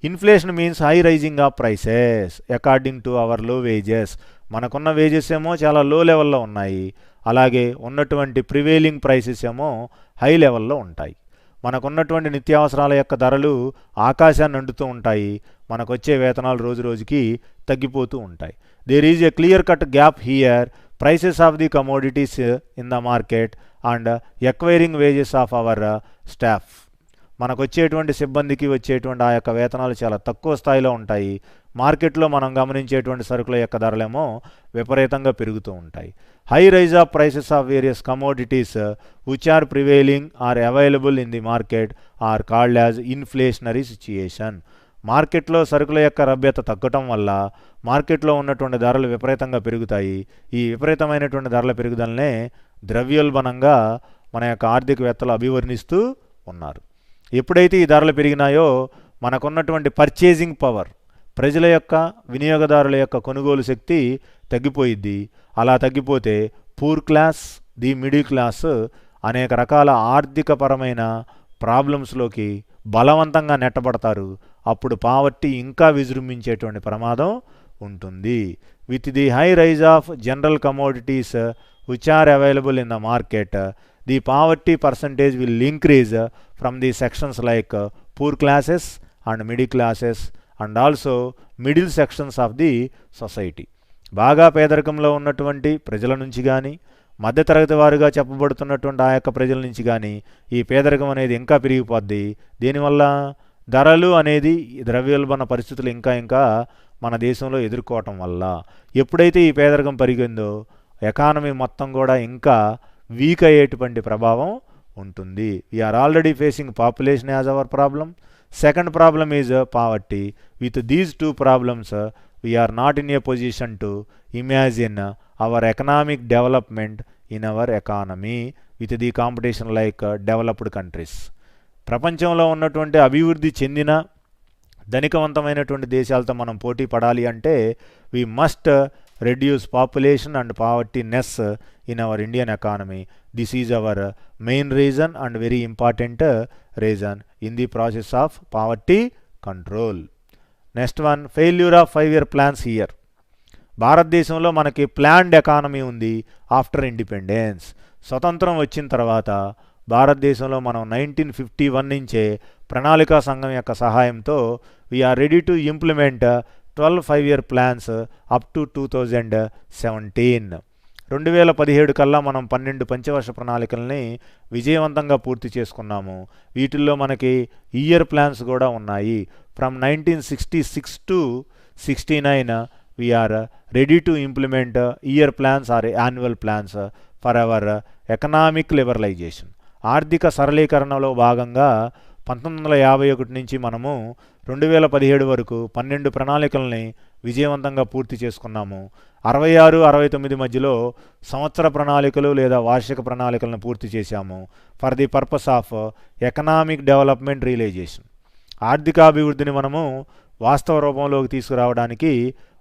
Inflation means high rising of prices according to our low wages. మనకున్న వేజెస్ ఏమో చాలా లో లెవెల్లో ఉన్నాయి, అలాగే ఉన్నటువంటి ప్రివేలింగ్ ప్రైసెస్ ఏమో హై లెవెల్లో ఉంటాయి. మనకున్నటువంటి నిత్యావసరాల యొక్క ధరలు ఆకాశాన్ని అంటుతూ ఉంటాయి, మనకు వచ్చే వేతనాలు రోజు రోజుకి తగ్గిపోతూ ఉంటాయి. There is a clear cut gap here. Prices of the commodities in the market and acquiring wages of our staff. మనకు వచ్చేటువంటి సిబ్బందికి వచ్చేటువంటి ఆ యొక్క వేతనాలు చాలా తక్కువ స్థాయిలో ఉంటాయి. మార్కెట్లో మనం గమనించేటువంటి సరుకుల యొక్క ధరలేమో విపరీతంగా పెరుగుతూ ఉంటాయి. High rise of prices of various commodities which are prevailing or available in the market are called as inflationary situation. మార్కెట్లో సరుకుల యొక్క లభ్యత తగ్గటం వల్ల మార్కెట్లో ఉన్నటువంటి ధరలు విపరీతంగా పెరుగుతాయి. ఈ విపరీతమైనటువంటి ధరల పెరుగుదలనే ద్రవ్యోల్బణంగా మన యొక్క ఆర్థికవేత్తలు అభివర్ణిస్తూ ఉన్నారు. ఎప్పుడైతే ఈ ధరలు పెరిగినాయో మనకున్నటువంటి పర్చేజింగ్ పవర్, ప్రజల యొక్క వినియోగదారుల యొక్క కొనుగోలు శక్తి తగ్గిపోయిద్ది. అలా తగ్గిపోతే poor class, the middle class అనేక రకాల ఆర్థికపరమైన ప్రాబ్లమ్స్లోకి బలవంతంగా నెట్టబడతారు. అప్పుడు పావర్టీ ఇంకా విజృంభించేటువంటి ప్రమాదం ఉంటుంది. With the high rise of general commodities which are available in the market, the poverty percentage will increase from the sections like poor classes and middle classes and also middle sections of the society. బాగా పేదరికంలో ఉన్నటువంటి ప్రజల నుంచి కానీ, మధ్యతరగతి వారుగా చెప్పబడుతున్నటువంటి ఆ యొక్క ప్రజల నుంచి కానీ ఈ పేదరికం అనేది ఇంకా పెరిగిపోద్ది. దీనివల్ల ధరలు అనేది ద్రవ్యోల్బణ పరిస్థితులు ఇంకా మన దేశంలో ఎదుర్కోవటం వల్ల ఎప్పుడైతే ఈ పేదరికం పెరిగిందో ఎకానమీ మొత్తం కూడా ఇంకా వీక్ అయ్యేటువంటి ప్రభావం ఉంటుంది. We are already facing population as our problem. Second problem is poverty. With these two problems we are not in a position to imagine our economic development in our economy with the competition like developed countries. ప్రపంచంలో ఉన్నటువంటి అభివృద్ధి చెందిన ధనికవంతమైనటువంటి దేశాలతో మనం పోటీ పడాలి అంటే we must reduce population and povertyness in our Indian economy. This is our main reason and very important reason in the process of poverty control. Next one, failure of 5-year plans here. భారతదేశంలో మనకి planned economy ఉంది after independence. స్వతంత్రం వచ్చిన తర్వాత భారతదేశంలో మనం 1951 నుంచే ప్రణాళికా సంఘం యొక్క సహాయంతో we are ready to implement 12 5-year plans up to 2017. 2017 కల్లా మనం 12 పంచవర్ష ప్రణాళికల్ని విజయవంతంగా పూర్తి చేసుకున్నాము. వీటిల్లో మనకి ఇయర్ ప్లాన్స్ కూడా ఉన్నాయి. From 1966 to 69 we are ready to implement year plans or annual plans for our economic liberalisation. ఆర్థిక సరళీకరణలో భాగంగా 1951 నుంచి మనము 2017 వరకు 12 ప్రణాళికల్ని విజయవంతంగా పూర్తి చేసుకున్నాము. 66, 69 మధ్యలో సంవత్సర ప్రణాళికలు లేదా వార్షిక ప్రణాళికలను పూర్తి చేశాము for the purpose of economic development realisation. ఆర్థికాభివృద్ధిని మనము వాస్తవ రూపంలోకి తీసుకురావడానికి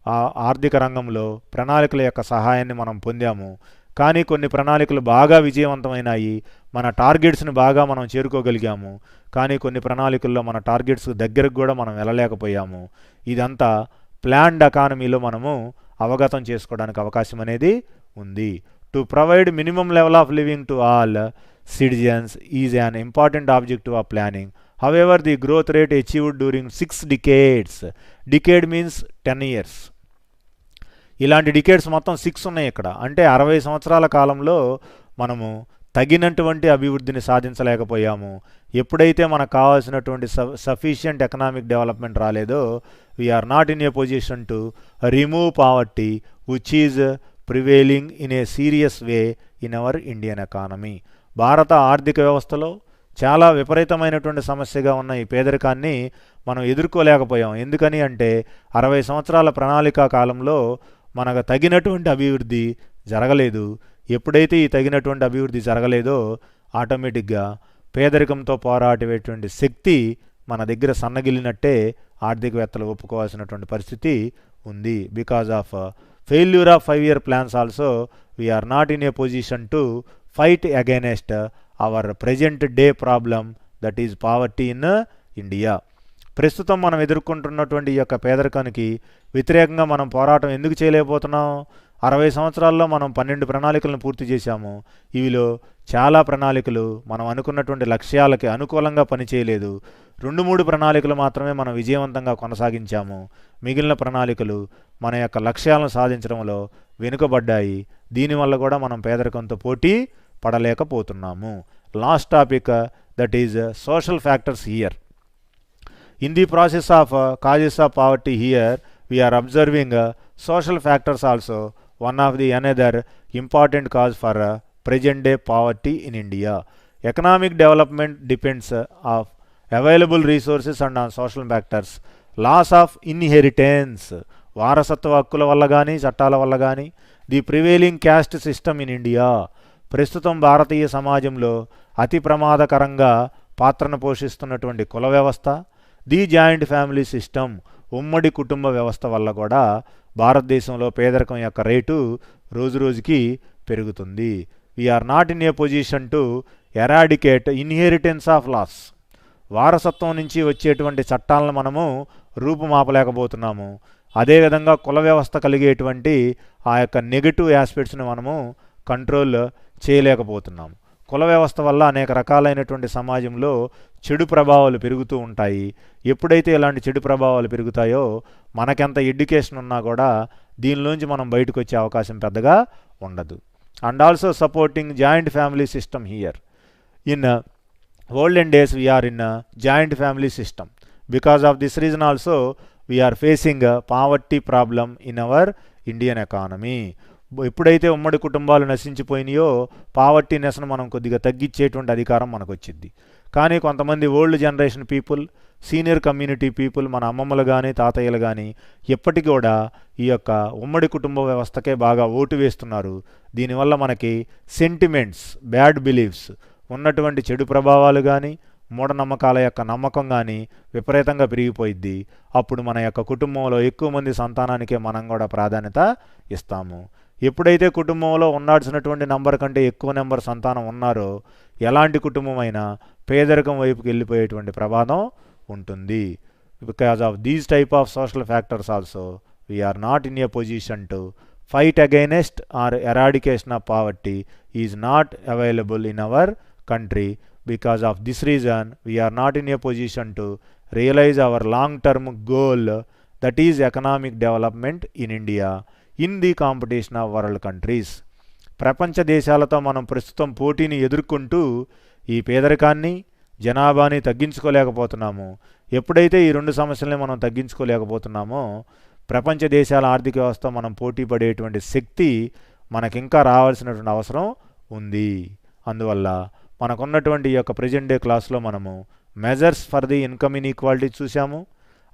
ఆ ఆర్థిక రంగంలో ప్రణాళికల యొక్క సహాయాన్ని మనం పొందాము. కానీ కొన్ని ప్రణాళికలు బాగా విజయవంతమైనాయి, మన టార్గెట్స్ని బాగా మనం చేరుకోగలిగాము. కానీ కొన్ని ప్రణాళికల్లో మన టార్గెట్స్ దగ్గరకు కూడా మనం వెళ్ళలేకపోయాము. ఇదంతా ప్లాన్డ్ ఎకానమీలో మనము అవగతం చేసుకోవడానికి అవకాశం అనేది ఉంది. To provide minimum level of living to all citizens is an important objective of planning. However the growth rate achieved during 6 decades. Decade means 10 years. ఇలాంటి డికేడ్స్ మొత్తం 6 ఉన్నాయి ఇక్కడ. అంటే 60 సంవత్సరాల కాలంలో మనము తగినటువంటి అభివృద్ధిని సాధించలేకపోయాము. ఎప్పుడైతే మనకు కావాల్సినటువంటి సఫిషియంట్ ఎకనామిక్ డెవలప్మెంట్ రాలేదో we are not in a position to remove poverty which is prevailing in a serious way in our Indian economy. భారత ఆర్థిక వ్యవస్థలో చాలా విపరీతమైనటువంటి సమస్యగా ఉన్న ఈ పేదరికాన్ని మనం ఎదుర్కోలేకపోయాం. ఎందుకని అంటే 60 సంవత్సరాల ప్రణాళికా కాలంలో మనకు తగినటువంటి అభివృద్ధి జరగలేదు. ఎప్పుడైతే ఈ తగినటువంటి అభివృద్ధి జరగలేదో ఆటోమేటిక్గా పేదరికంతో పోరాడేటువంటి శక్తి మన దగ్గర సన్నగిలినట్టే ఆర్థికవేత్తలు ఒప్పుకోవాల్సినటువంటి పరిస్థితి ఉంది. Because of failure of 5-year plans also we are not in a position to fight against our present day problem that is poverty in India. ప్రస్తుతం మనం ఎదుర్కొంటున్నటువంటి ఈ యొక్క పేదరికానికి వ్యతిరేకంగా మనం పోరాటం ఎందుకు చేయలేకపోతున్నాం? 60 సంవత్సరాల్లో మనం 12 ప్రణాళికలను పూర్తి చేశాము. ఇవిలో చాలా ప్రణాళికలు మనం అనుకున్నటువంటి లక్ష్యాలకి అనుకూలంగా పనిచేయలేదు. 2-3 ప్రణాళికలు మాత్రమే మనం విజయవంతంగా కొనసాగించాము. మిగిలిన ప్రణాళికలు మన యొక్క లక్ష్యాలను సాధించడంలో వెనుకబడ్డాయి. దీనివల్ల కూడా మనం పేదరికంతో పోటీ పడలేకపోతున్నాము. Last topic that is social factors here. In the process of causes of poverty here, we are observing social factors also. One of the another important cause for present day poverty in India. Economic development depends of available resources and on social factors. Loss of inheritance. వారసత్వ హక్కుల వల్ల కానీ చట్టాల వల్ల కానీ. The prevailing caste system in India. ప్రస్తుతం భారతీయ సమాజంలో అతి ప్రమాదకరంగా పాత్రను పోషిస్తున్నటువంటి కుల వ్యవస్థ. ది జాయింట్ ఫ్యామిలీ సిస్టమ్, ఉమ్మడి కుటుంబ వ్యవస్థ వల్ల కూడా భారతదేశంలో పేదరికం యొక్క రేటు రోజురోజుకి పెరుగుతుంది. We are not in a position to eradicate inheritance of laws. వారసత్వం నుంచి వచ్చేటువంటి చట్టాలను మనము రూపుమాపలేకపోతున్నాము. అదేవిధంగా కుల వ్యవస్థ కలిగేటువంటి ఆ యొక్క నెగటివ్ ఆస్పెక్ట్స్ని మనము కంట్రోల్ చేయలేకపోతున్నాము. కుల వ్యవస్థ వల్ల అనేక రకాలైనటువంటి సమాజంలో చెడు ప్రభావాలు పెరుగుతూ ఉంటాయి. ఎప్పుడైతే ఇలాంటి చెడు ప్రభావాలు పెరుగుతాయో మనకెంత ఎడ్యుకేషన్ ఉన్నా కూడా దీనిలోంచి మనం బయటకు వచ్చే అవకాశం పెద్దగా ఉండదు. And also supporting joint family system here. In olden days we are in a joint family system. Because of this reason also we are facing a poverty problem in our Indian economy. ఎప్పుడైతే ఉమ్మడి కుటుంబాలు నశించిపోయినాయో పావర్టీనెస్ను మనం కొద్దిగా తగ్గించేటువంటి అధికారం మనకు వచ్చింది. కానీ కొంతమంది old generation people, senior community people, మన అమ్మమ్మలు కానీ తాతయ్యలు కానీ ఎప్పటికీ కూడా ఈ యొక్క ఉమ్మడి కుటుంబ వ్యవస్థకే బాగా ఓటు వేస్తున్నారు. దీనివల్ల మనకి సెంటిమెంట్స్, బ్యాడ్ బిలీఫ్స్, ఉన్నటువంటి చెడు ప్రభావాలు కానీ మూఢనమ్మకాల యొక్క నమ్మకం కానీ విపరీతంగా పెరిగిపోయిద్ది. అప్పుడు మన యొక్క కుటుంబంలో ఎక్కువ మంది సంతానానికే మనం కూడా ప్రాధాన్యత ఇస్తాము. ఎప్పుడైతే కుటుంబంలో ఉండాల్సినటువంటి నంబర్ కంటే ఎక్కువ నెంబర్ సంతానం ఉన్నారో ఎలాంటి కుటుంబం అయినా పేదరికం వైపుకి వెళ్ళిపోయేటువంటి ప్రమాదం ఉంటుంది. Because of these type of social factors also we are not in a position to fight against or eradication of poverty is not available in our country. Because of this reason we are not in a position to realize our long term goal, that is economic development in India in the competition of world countries. ప్రపంచ దేశాలతో మనం ప్రస్తుతం పోటీని ఎదుర్కొంటూ ఈ పేదరికాన్ని, జనాభాని తగ్గించుకోలేకపోతున్నాము. ఎప్పుడైతే ఈ రెండు సమస్యల్ని మనం తగ్గించుకోలేకపోతున్నామో ప్రపంచ దేశాల ఆర్థిక వ్యవస్థ మనం పోటీ పడేటువంటి శక్తి మనకింకా రావాల్సినటువంటి అవసరం ఉంది. అందువల్ల మనకున్నటువంటి ఈ యొక్క ప్రెజెంట్ డే క్లాస్లో మనము measures for the income inequality చూసాము.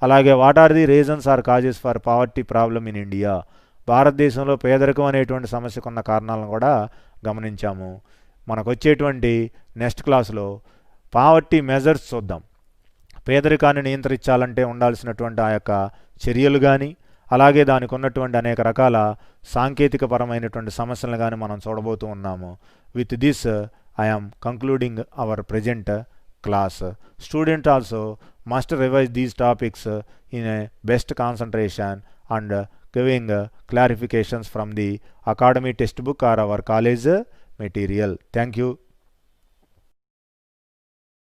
అలాగే what are the reasons or causes for poverty problem in India, భారతదేశంలో పేదరికం అనేటువంటి సమస్యకు ఉన్న కారణాలను కూడా గమనించాము. మనకు వచ్చేటువంటి నెక్స్ట్ క్లాస్లో పావర్టీ మెజర్స్ చూద్దాం. పేదరికాన్ని నియంత్రించాలంటే ఉండాల్సినటువంటి ఆ యొక్క చర్యలు కానీ అలాగే దానికి ఉన్నటువంటి అనేక రకాల సాంకేతిక పరమైనటువంటి సమస్యలను కానీ మనం చూడబోతూ ఉన్నాము. With this I am concluding our present class. Student also must revise these topics in a best concentration and giving clarifications from the academy textbook or our college material. Thank you.